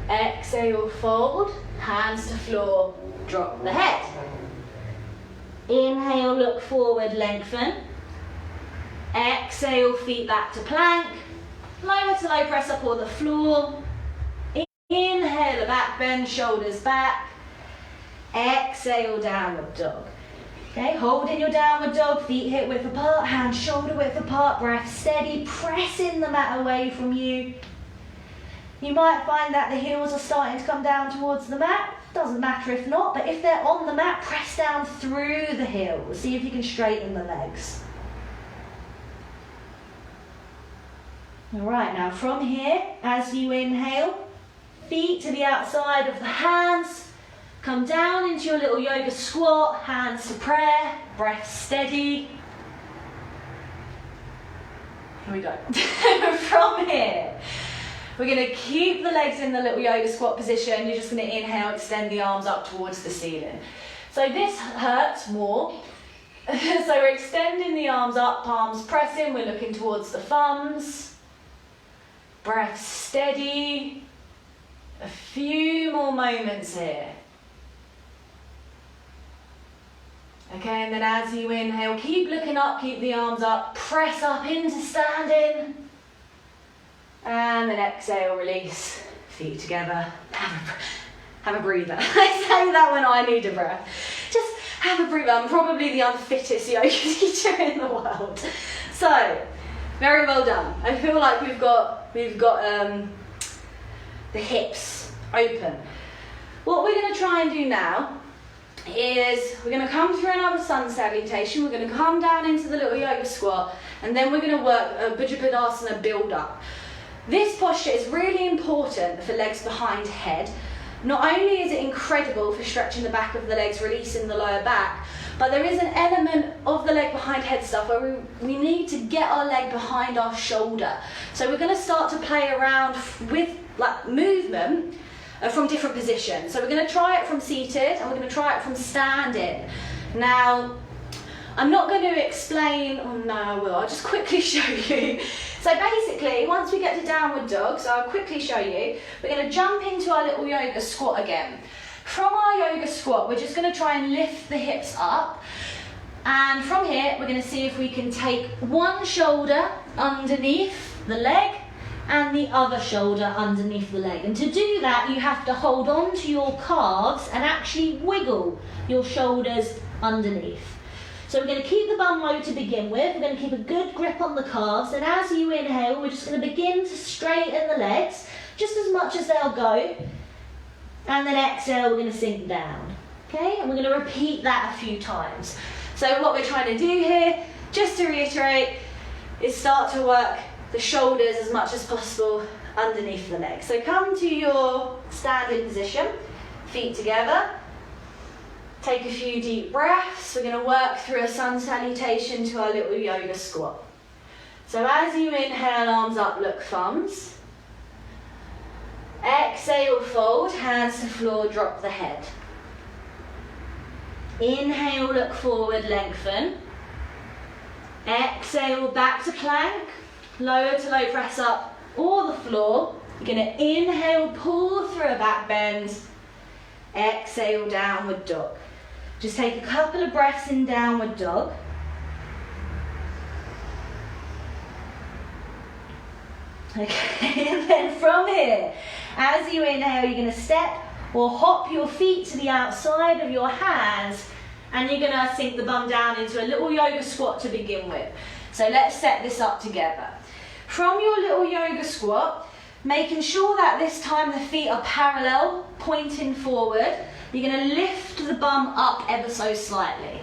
Exhale, fold, hands to floor, drop the head. Inhale, look forward, lengthen. Exhale, feet back to plank. Lower to low, press up on the floor. Inhale, a back bend, shoulders back. Exhale, downward dog. Okay, hold in your downward dog, feet hip width apart, hands shoulder width apart, breath steady, pressing the mat away from you. You might find that the heels are starting to come down towards the mat. Doesn't matter if not, but if they're on the mat, press down through the heels. See if you can straighten the legs. All right, now from here, as you inhale, feet to the outside of the hands, come down into your little yoga squat, hands to prayer, breath steady. Here we go. From here, we're going to keep the legs in the little yoga squat position. You're just going to inhale, extend the arms up towards the ceiling. So this hurts more. So we're extending the arms up, palms pressing, we're looking towards the thumbs. Breath steady. A few more moments here. Okay, and then as you inhale, keep looking up, keep the arms up, press up into standing. And then exhale, release, feet together. Have a breather. I say that when I need a breath. Just have a breather. I'm probably the unfittest yoga teacher in the world. So, very well done. I feel like we've got the hips open. What we're going to try and do now is we're going to come through another sun salutation. We're going to come down into the little yoga squat, and then we're going to work a Bhujapadasana build up. This posture is really important for legs behind head. Not only is it incredible for stretching the back of the legs, releasing the lower back, but there is an element of the leg behind head stuff where we need to get our leg behind our shoulder. So we're going to start to play around with like movement from different positions. So we're going to try it from seated, and we're going to try it from standing. Now, I'm not going to explain, oh no I will, I'll just quickly show you. So basically, once we get to downward dog, so I'll quickly show you, we're going to jump into our little yoga squat again. From our yoga squat, we're just going to try and lift the hips up. And from here, we're going to see if we can take one shoulder underneath the leg and the other shoulder underneath the leg. And to do that, you have to hold on to your calves and actually wiggle your shoulders underneath. So we're going to keep the bum low to begin with. We're going to keep a good grip on the calves. And as you inhale, we're just going to begin to straighten the legs just as much as they'll go. And then exhale, we're going to sink down. Okay, and we're going to repeat that a few times. So what we're trying to do here, just to reiterate, is start to work the shoulders as much as possible underneath the legs. So come to your standing position, feet together. Take a few deep breaths. We're going to work through a sun salutation to our little yoga squat. So as you inhale, arms up, look thumbs. Exhale, fold, hands to floor, drop the head. Inhale, look forward, lengthen. Exhale, back to plank. Lower to low, press up or the floor. You're going to inhale, pull through a back bend. Exhale, downward dog. Just take a couple of breaths in downward dog. Okay, and then from here, as you inhale, you're going to step or hop your feet to the outside of your hands, and you're going to sink the bum down into a little yoga squat to begin with. So let's set this up together. From your little yoga squat, making sure that this time the feet are parallel, pointing forward, you're going to lift the bum up ever so slightly.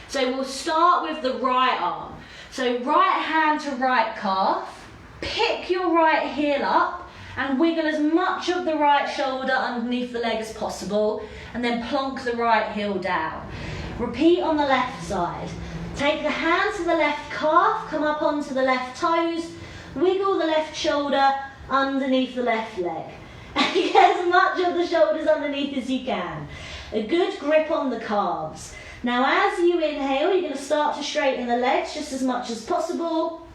So we'll start with the right arm. So right hand to right calf, pick your right heel up and wiggle as much of the right shoulder underneath the leg as possible, and then plonk the right heel down. Repeat on the left side. Take the hand to the left calf, come up onto the left toes, wiggle the left shoulder underneath the left leg. And get as much of the shoulders underneath as you can. A good grip on the calves. Now as you inhale, you're going to start to straighten the legs just as much as possible.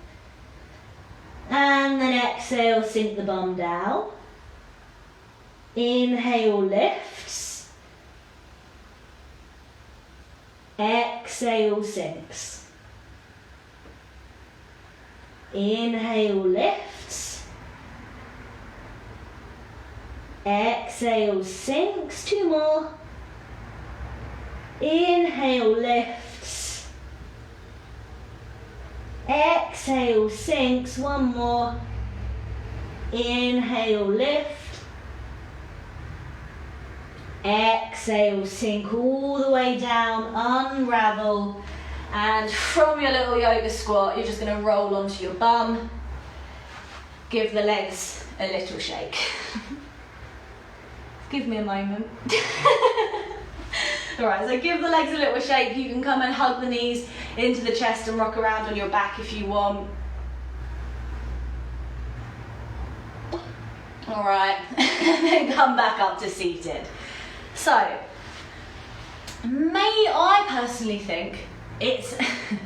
And then exhale, sink the bum down. Inhale, lifts. Exhale, sinks. Inhale, lifts. Exhale, sinks. 2 more. Inhale, lifts. Exhale, sinks. 1 more. Inhale, lift. Exhale, sink all the way down, unravel, and from your little yoga squat, you're just going to roll onto your bum. Give the legs a little shake. Give me a moment. Alright, so give the legs a little shake. You can come and hug the knees into the chest and rock around on your back if you want. Alright, then come back up to seated. So, I personally think it's,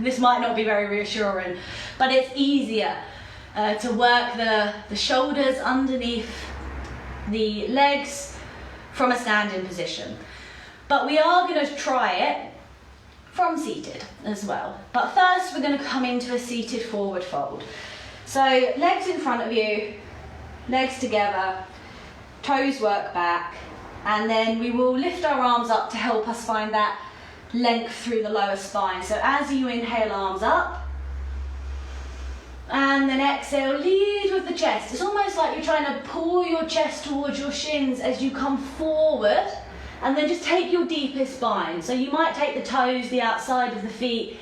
this might not be very reassuring, but it's easier to work the shoulders underneath the legs from a standing position. But we are going to try it from seated as well. But first we're going to come into a seated forward fold. So legs in front of you, legs together, toes work back, and then we will lift our arms up to help us find that length through the lower spine. So as you inhale, arms up, and then exhale, lead with the chest. It's almost like you're trying to pull your chest towards your shins as you come forward, and then just take your deepest spine. So you might take the toes, the outside of the feet,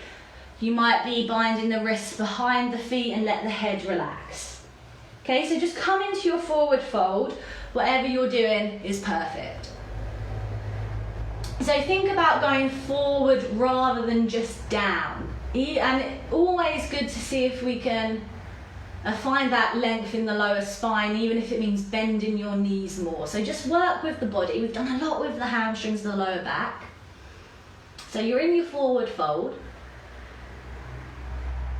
you might be binding the wrists behind the feet and let the head relax. Okay, so just come into your forward fold. Whatever you're doing is perfect. So think about going forward rather than just down. And always good to see if we can find that length in the lower spine, even if it means bending your knees more. So just work with the body. We've done a lot with the hamstrings, the lower back. So you're in your forward fold.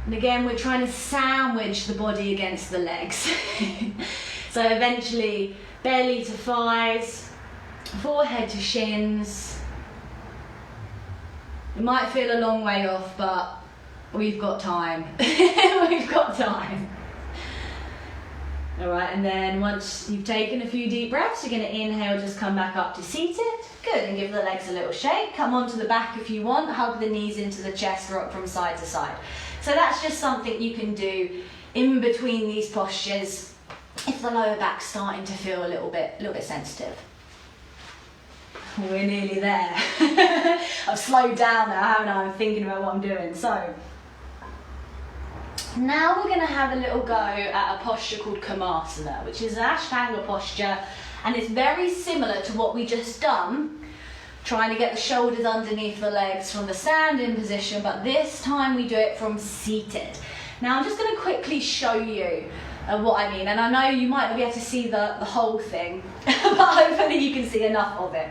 And again, we're trying to sandwich the body against the legs. So eventually, belly to thighs, forehead to shins. It might feel a long way off, but we've got time. We've got time. All right, and then once you've taken a few deep breaths, you're going to inhale, just come back up to seated. Good, and give the legs a little shake. Come onto the back if you want. Hug the knees into the chest, rock from side to side. So that's just something you can do in between these postures if the lower back's starting to feel a little bit sensitive. We're nearly there. I've slowed down now, haven't I? I'm thinking about what I'm doing. So now we're going to have a little go at a posture called Kamasana, which is an Ashtanga posture, and it's very similar to what we just done, trying to get the shoulders underneath the legs from the standing position, but this time we do it from seated. Now I'm just going to quickly show you what I mean, and I know you might not be able to see the whole thing, but hopefully you can see enough of it.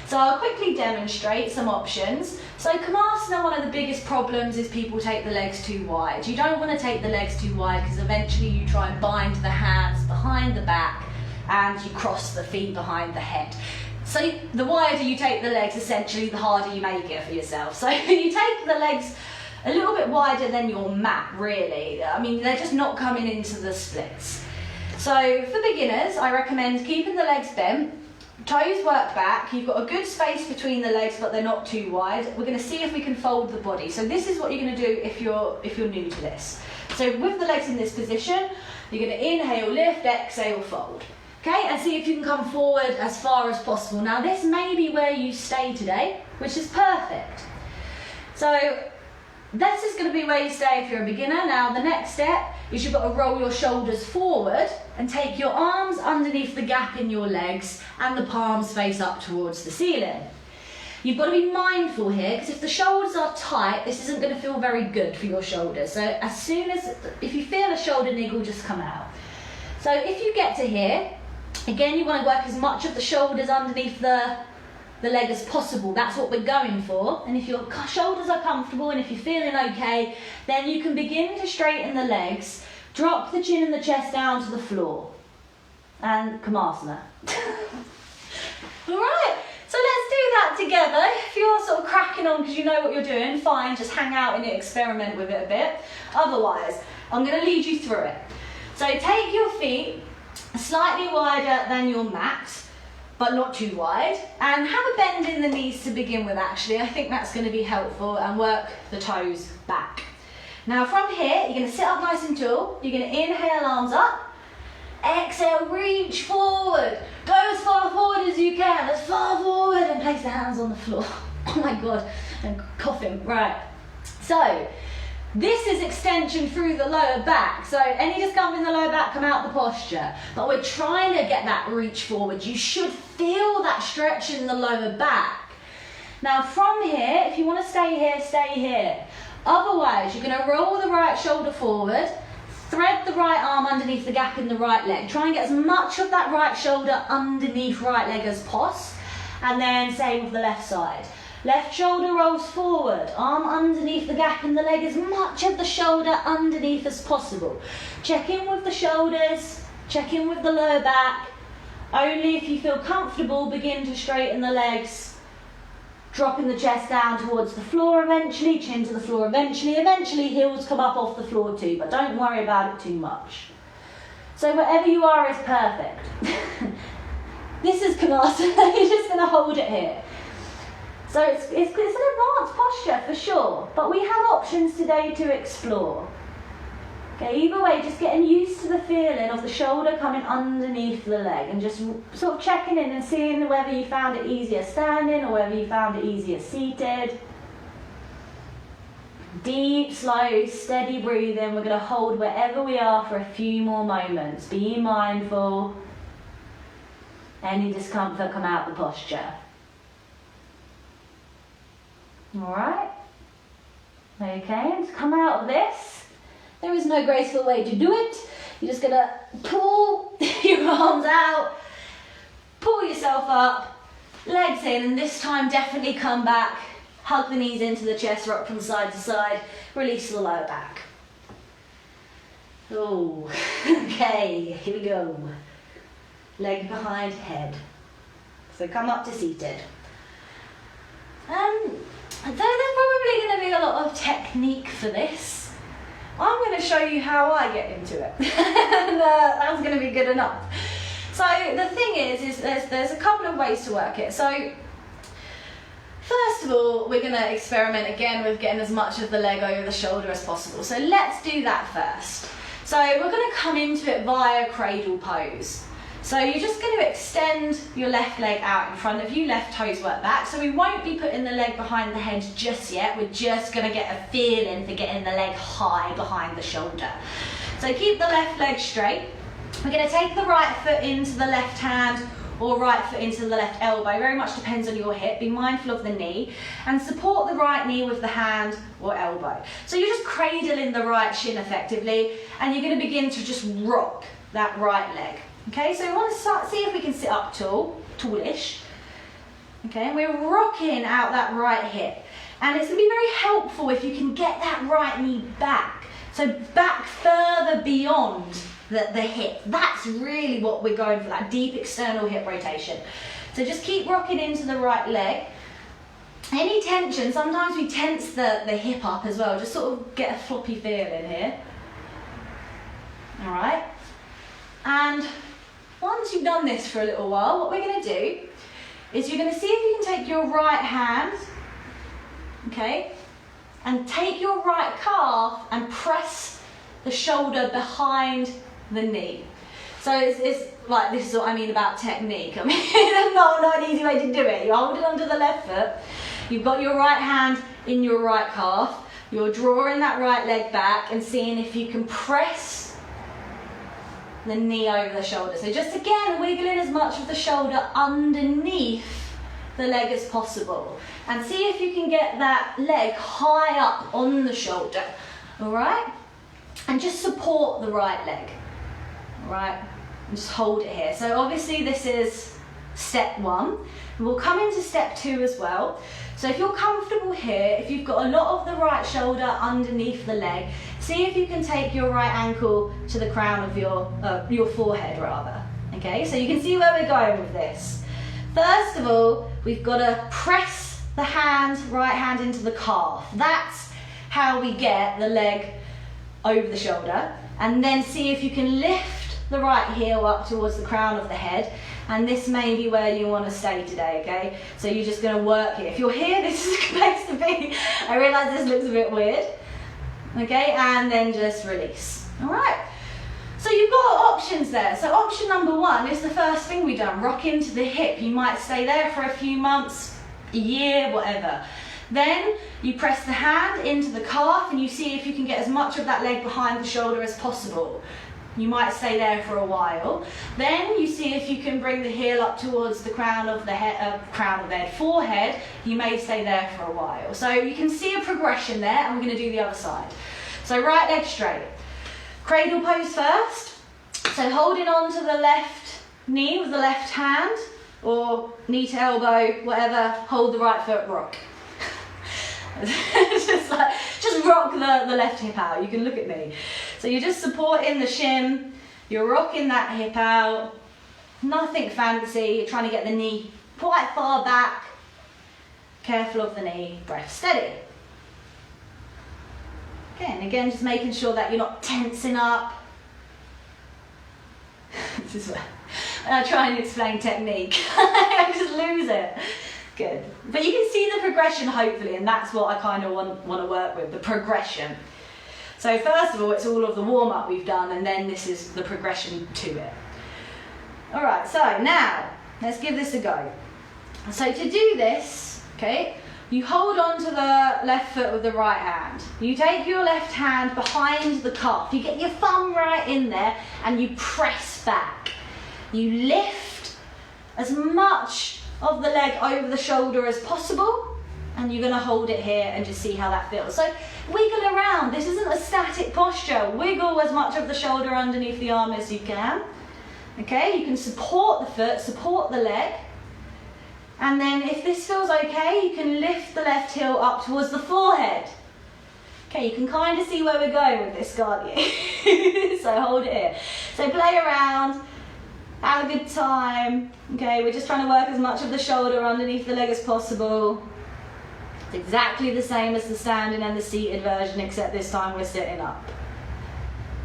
So I'll quickly demonstrate some options. So Kamasana, one of the biggest problems is people take the legs too wide. You don't want to take the legs too wide because eventually you try and bind the hands behind the back and you cross the feet behind the head. So the wider you take the legs, essentially the harder you make it for yourself. So you take the legs a little bit wider than your mat, really. I mean, they're just not coming into the splits. So for beginners, I recommend keeping the legs bent, toes work back, you've got a good space between the legs, but they're not too wide. We're going to see if we can fold the body. So this is what you're going to do if you're new to this. So with the legs in this position, you're going to inhale, lift, exhale, fold. Okay, and see if you can come forward as far as possible. Now this may be where you stay today, which is perfect. So this is going to be where you stay if you're a beginner. Now the next step is you've got to roll your shoulders forward and take your arms underneath the gap in your legs and the palms face up towards the ceiling. You've got to be mindful here, because if the shoulders are tight, this isn't going to feel very good for your shoulders. So as soon as, if you feel a shoulder niggle, just come out. So if you get to here, again, you want to work as much of the shoulders underneath the leg as possible. That's what we're going for. And if your shoulders are comfortable and if you're feeling okay, then you can begin to straighten the legs, drop the chin and the chest down to the floor. And Kamasana. All right. So let's do that together. If you're sort of cracking on because you know what you're doing, fine, just hang out in it, experiment with it a bit. Otherwise, I'm going to lead you through it. So take your feet slightly wider than your mat, but not too wide, and have a bend in the knees to begin with actually. I think that's going to be helpful, and work the toes back. Now from here, you're going to sit up nice and tall. You're going to inhale, arms up. Exhale, reach forward. Go as far forward as you can, as far forward, and place the hands on the floor. Oh my God, I'm coughing. Right, so this is extension through the lower back. So any discomfort in the lower back, come out the posture. But we're trying to get that reach forward. You should feel that stretch in the lower back. Now from here, if you want to stay here, stay here. Otherwise, you're going to roll the right shoulder forward, thread the right arm underneath the gap in the right leg. Try and get as much of that right shoulder underneath right leg as possible. And then same with the left side. Left shoulder rolls forward, arm underneath the gap in the leg, as much of the shoulder underneath as possible. Check in with the shoulders, check in with the lower back. Only if you feel comfortable, begin to straighten the legs. Dropping the chest down towards the floor eventually, chin to the floor eventually. Eventually heels come up off the floor too, but don't worry about it too much. So wherever you are is perfect. This is Kamasana, you're just going to hold it here. So it's an advanced posture for sure, but we have options today to explore. Okay, either way, just getting used to the feeling of the shoulder coming underneath the leg and just sort of checking in and seeing whether you found it easier standing or whether you found it easier seated. Deep, slow, steady breathing. We're going to hold wherever we are for a few more moments. Be mindful. Any discomfort, come out the posture. Alright, okay, and to come out of this, there is no graceful way to do it. You're just going to pull your arms out, pull yourself up, legs in, and this time definitely come back, hug the knees into the chest, rock from side to side, release the lower back. Oh, okay, here we go. Leg behind head. So come up to seated. Though there's probably going to be a lot of technique for this, I'm going to show you how I get into it. And that's going to be good enough. So the thing is there's a couple of ways to work it. So first of all, we're going to experiment again with getting as much of the leg over the shoulder as possible. So let's do that first. So we're going to come into it via cradle pose. So you're just going to extend your left leg out in front of you, left toes work back. So we won't be putting the leg behind the head just yet. We're just going to get a feeling for getting the leg high behind the shoulder. So keep the left leg straight. We're going to take the right foot into the left hand or right foot into the left elbow. Very much depends on your hip. Be mindful of the knee. And support the right knee with the hand or elbow. So you're just cradling the right shin effectively. And you're going to begin to just rock that right leg. Okay, so we want to start, see if we can sit up tall, tallish. Okay, and we're rocking out that right hip. And it's going to be very helpful if you can get that right knee back. So back further beyond the hip. That's really what we're going for, that deep external hip rotation. So just keep rocking into the right leg. Any tension, sometimes we tense the hip up as well, just sort of get a floppy feeling here. All right, and once you've done this for a little while, what we're going to do is you're going to see if you can take your right hand, okay, and take your right calf and press the shoulder behind the knee. So it's like, this is what I mean about technique. I mean, there's not an easy way to do it. You hold it under the left foot, you've got your right hand in your right calf, you're drawing that right leg back and seeing if you can press the knee over the shoulder. So just again, wiggling as much of the shoulder underneath the leg as possible. and see if you can get that leg high up on the shoulder, all right? And just support the right leg, all right? And just hold it here. So obviously this is step 1. We'll come into step 2 as well. So if you're comfortable here, if you've got a lot of the right shoulder underneath the leg, see if you can take your right ankle to the crown of your forehead rather. Okay, so you can see where we're going with this. First of all, we've got to press the right hand into the calf. That's how we get the leg over the shoulder. And then see if you can lift the right heel up towards the crown of the head. And this may be where you want to stay today, okay? So you're just going to work here. If you're here, this is the place to be. I realise this looks a bit weird. Okay, and then just release. All right. So you've got options there. So option number 1 is the first thing we've done, rock into the hip. You might stay there for a few months, a year, whatever. Then you press the hand into the calf and you see if you can get as much of that leg behind the shoulder as possible. You might stay there for a while. Then you see if you can bring the heel up towards the crown of the head, forehead. You may stay there for a while. So you can see a progression there, and we're going to do the other side. So right leg straight. Cradle pose first. So holding on to the left knee with the left hand, or knee to elbow, whatever, hold the right foot, rock. just rock the left hip out. You can look at me. So you're just supporting the shin, you're rocking that hip out, nothing fancy, you're trying to get the knee quite far back, careful of the knee, breath steady. Okay, and again, just making sure that you're not tensing up. This is where I try and explain technique, I just lose it. Good. But you can see the progression, hopefully, and that's what I kind of want to work with, the progression. So first of all, it's all of the warm-up we've done, and then this is the progression to it. All right, so now, let's give this a go. So to do this, okay, you hold on to the left foot with the right hand. You take your left hand behind the calf. You get your thumb right in there, and you press back. You lift as much of the leg over the shoulder as possible, and you're going to hold it here and just see how that feels. So wiggle around. This isn't a static posture. Wiggle as much of the shoulder underneath the arm as you can. Okay, you can support the foot, support the leg, and then if this feels okay, you can lift the left heel up towards the forehead. Okay, you can kind of see where we're going with this, can't you? So hold it here. So play around. Have a good time. Okay, we're just trying to work as much of the shoulder underneath the leg as possible. It's exactly the same as the standing and the seated version, except this time we're sitting up.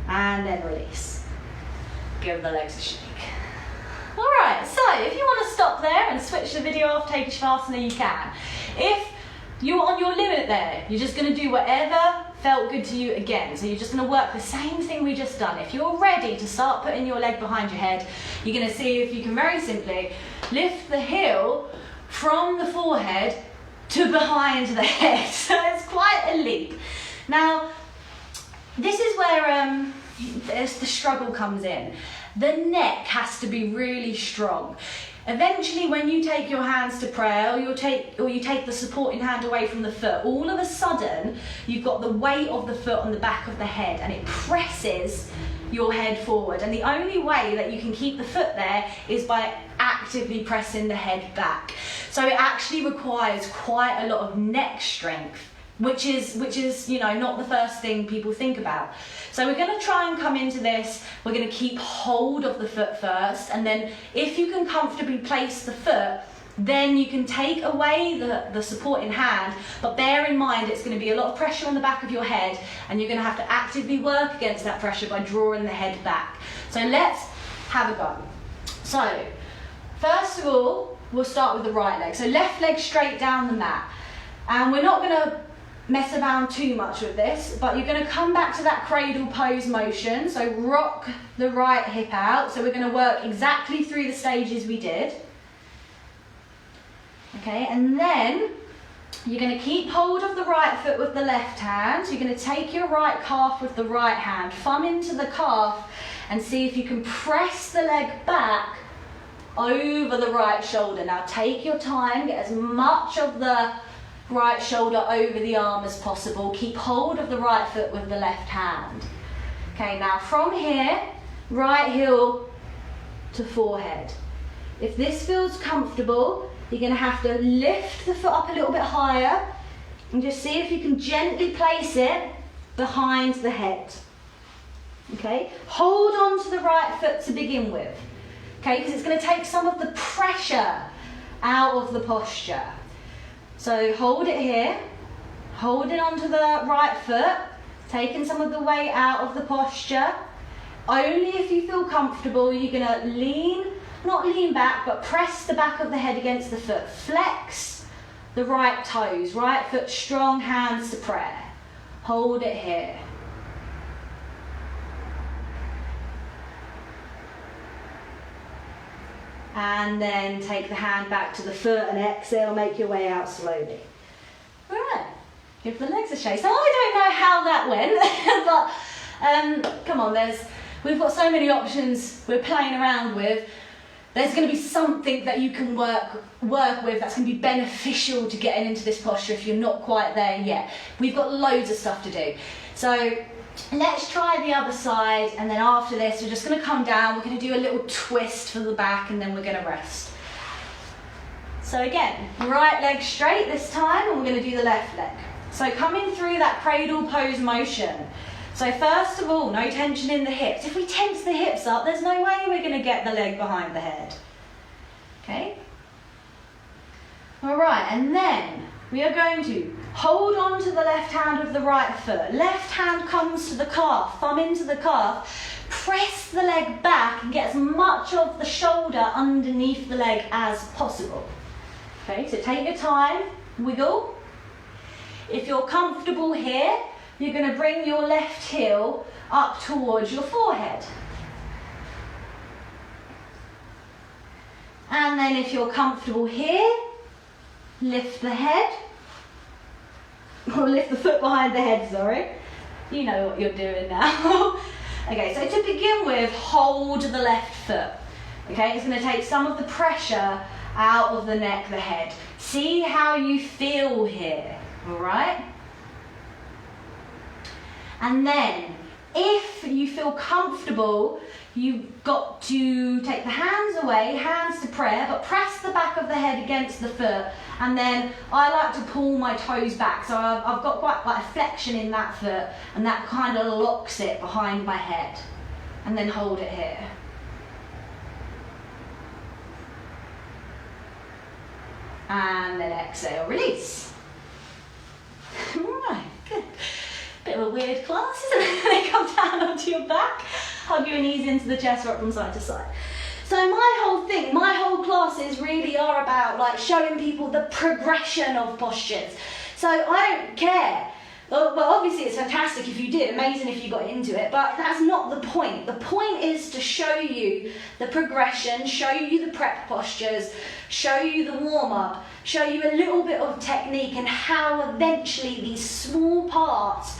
And then release. Give the legs a shake. Alright, so if you want to stop there and switch the video off, take a shavasana, you can. If you're on your limit there, you're just going to do whatever felt good to you again. So you're just going to work the same thing we just done. If you're ready to start putting your leg behind your head, you're going to see if you can very simply lift the heel from the forehead to behind the head. So it's quite a leap. Now, this is where the struggle comes in. The neck has to be really strong. Eventually, when you take your hands to prayer, or you take the supporting hand away from the foot, all of a sudden, you've got the weight of the foot on the back of the head, and it presses your head forward. And the only way that you can keep the foot there is by actively pressing the head back. So it actually requires quite a lot of neck strength, which is not the first thing people think about. So we're going to try and come into this. We're going to keep hold of the foot first, and then if you can comfortably place the foot, then you can take away the supporting hand, but bear in mind it's going to be a lot of pressure on the back of your head, and you're going to have to actively work against that pressure by drawing the head back. So let's have a go. So first of all, we'll start with the right leg. So left leg straight down the mat, and we're not going to mess around too much with this, but you're going to come back to that cradle pose motion. So rock the right hip out. So we're going to work exactly through the stages we did. Okay, and then you're going to keep hold of the right foot with the left hand. You're going to take your right calf with the right hand, thumb into the calf, and see if you can press the leg back over the right shoulder. Now take your time, get as much of the right shoulder over the arm as possible. Keep hold of the right foot with the left hand. Okay, now from here, right heel to forehead. If this feels comfortable, you're going to have to lift the foot up a little bit higher and just see if you can gently place it behind the head. Okay, hold on to the right foot to begin with. Okay, because it's going to take some of the pressure out of the posture. So hold it here, holding onto the right foot, taking some of the weight out of the posture. Only if you feel comfortable, you're going to lean, not lean back, but press the back of the head against the foot. Flex the right toes, right foot strong, hands to prayer. Hold it here. And then take the hand back to the foot and exhale, make your way out slowly. All right, give the legs a shake. So I don't know how that went, but come on, we've got so many options we're playing around with. There's going to be something that you can work with that's going to be beneficial to getting into this posture if you're not quite there yet. We've got loads of stuff to do. So let's try the other side, and then after this we're just going to come down, we're going to do a little twist for the back, and then we're going to rest. So again, right leg straight this time, and we're going to do the left leg. So coming through that cradle pose motion. So first of all, no tension in the hips. If we tense the hips up, there's no way we're going to get the leg behind the head. Okay? All right, and then we are going to hold on to the left hand with the right foot. Left hand comes to the calf, thumb into the calf. Press the leg back and get as much of the shoulder underneath the leg as possible. Okay, so take your time, wiggle. If you're comfortable here, you're going to bring your left heel up towards your forehead. And then if you're comfortable here, lift the head. Or lift the foot behind the head, sorry. You know what you're doing now. Okay, so to begin with, hold the left foot. Okay, it's going to take some of the pressure out of the neck, the head. See how you feel here, all right? And then, if you feel comfortable, you've got to take the hands away, hands to prayer, but press the back of the head against the foot. And then I like to pull my toes back, so I've got quite like a flexion in that foot, and that kind of locks it behind my head. And then hold it here. And then exhale, release. Right, good. Bit of a weird class, isn't it? They come down onto your back, hug your knees into the chest, rock from side to side. So my whole classes really are about like showing people the progression of postures. So I don't care. Well, obviously it's fantastic if you did, amazing if you got into it, but that's not the point. The point is to show you the progression, show you the prep postures, show you the warm-up, show you a little bit of technique and how eventually these small parts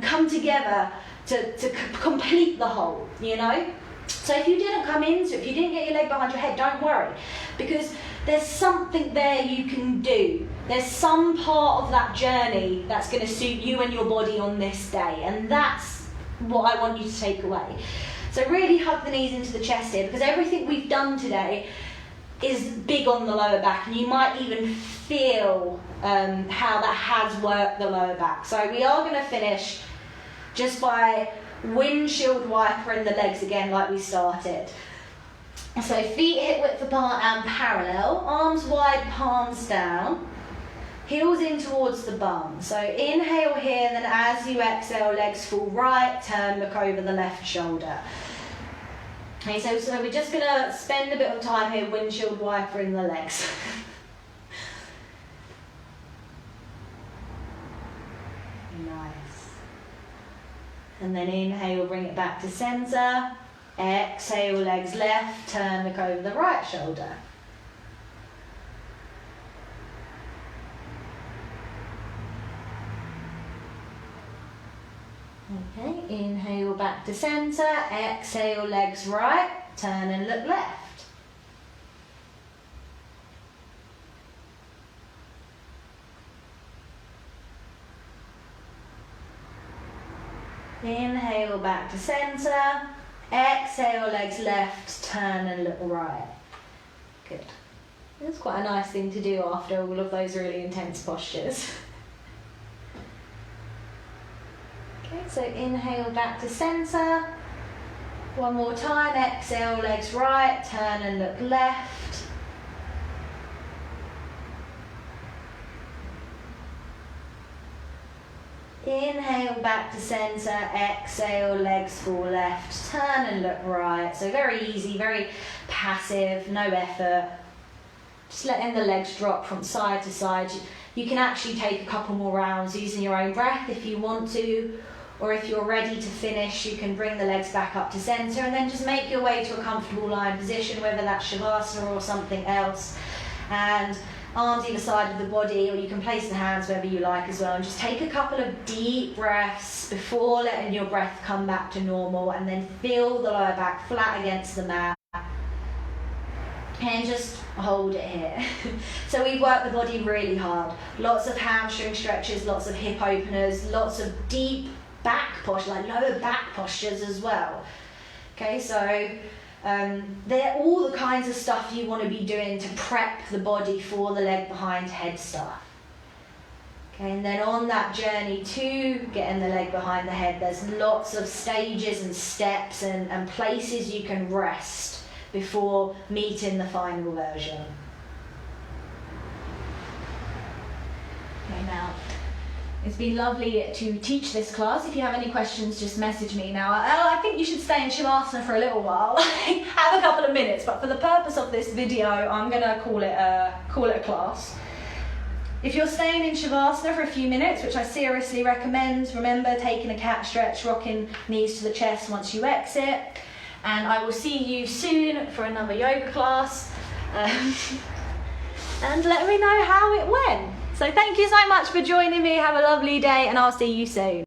come together to complete the whole, you know? So if you didn't come into it, if you didn't get your leg behind your head, don't worry, because there's something there you can do. There's some part of that journey that's going to suit you and your body on this day, and that's what I want you to take away. So really hug the knees into the chest here, because everything we've done today is big on the lower back, and you might even feel how that has worked the lower back. So we are going to finish just by windshield wipering the legs again like we started. So feet hip width apart and parallel, arms wide, palms down, heels in towards the bum. So inhale here, then as you exhale, legs fall right, turn, look over the left shoulder. Okay, so we're just going to spend a bit of time here windshield wipering the legs. Nice. And then inhale, bring it back to center. Exhale, legs left, turn, look over the right shoulder. Okay, inhale back to center, exhale, legs right, turn and look left. Inhale back to center. Exhale, legs left, turn and look right. Good. It's quite a nice thing to do after all of those really intense postures. Okay, so inhale back to center. One more time, exhale, legs right, turn and look left. Inhale back to center, exhale, legs fall left, turn and look right. So very easy, very passive, no effort. Just letting the legs drop from side to side. You can actually take a couple more rounds using your own breath if you want to, or if you're ready to finish, you can bring the legs back up to center and then just make your way to a comfortable lying position, whether that's shavasana or something else. And arms either side of the body, or you can place the hands wherever you like as well, and just take a couple of deep breaths before letting your breath come back to normal, and then feel the lower back flat against the mat and just hold it here. So we work the body really hard, lots of hamstring stretches, lots of hip openers, lots of deep back posture, like lower back postures as well. Okay, so they're all the kinds of stuff you want to be doing to prep the body for the leg behind head stuff. Okay, and then on that journey to getting the leg behind the head, there's lots of stages and steps and places you can rest before meeting the final version. Okay, now, it's been lovely to teach this class. If you have any questions, just message me. Now, I think you should stay in Shavasana for a little while. Have a couple of minutes, but for the purpose of this video, I'm gonna call it a class. If you're staying in Shavasana for a few minutes, which I seriously recommend, remember taking a cat stretch, rocking knees to the chest once you exit. And I will see you soon for another yoga class. And let me know how it went. So thank you so much for joining me. Have a lovely day and I'll see you soon.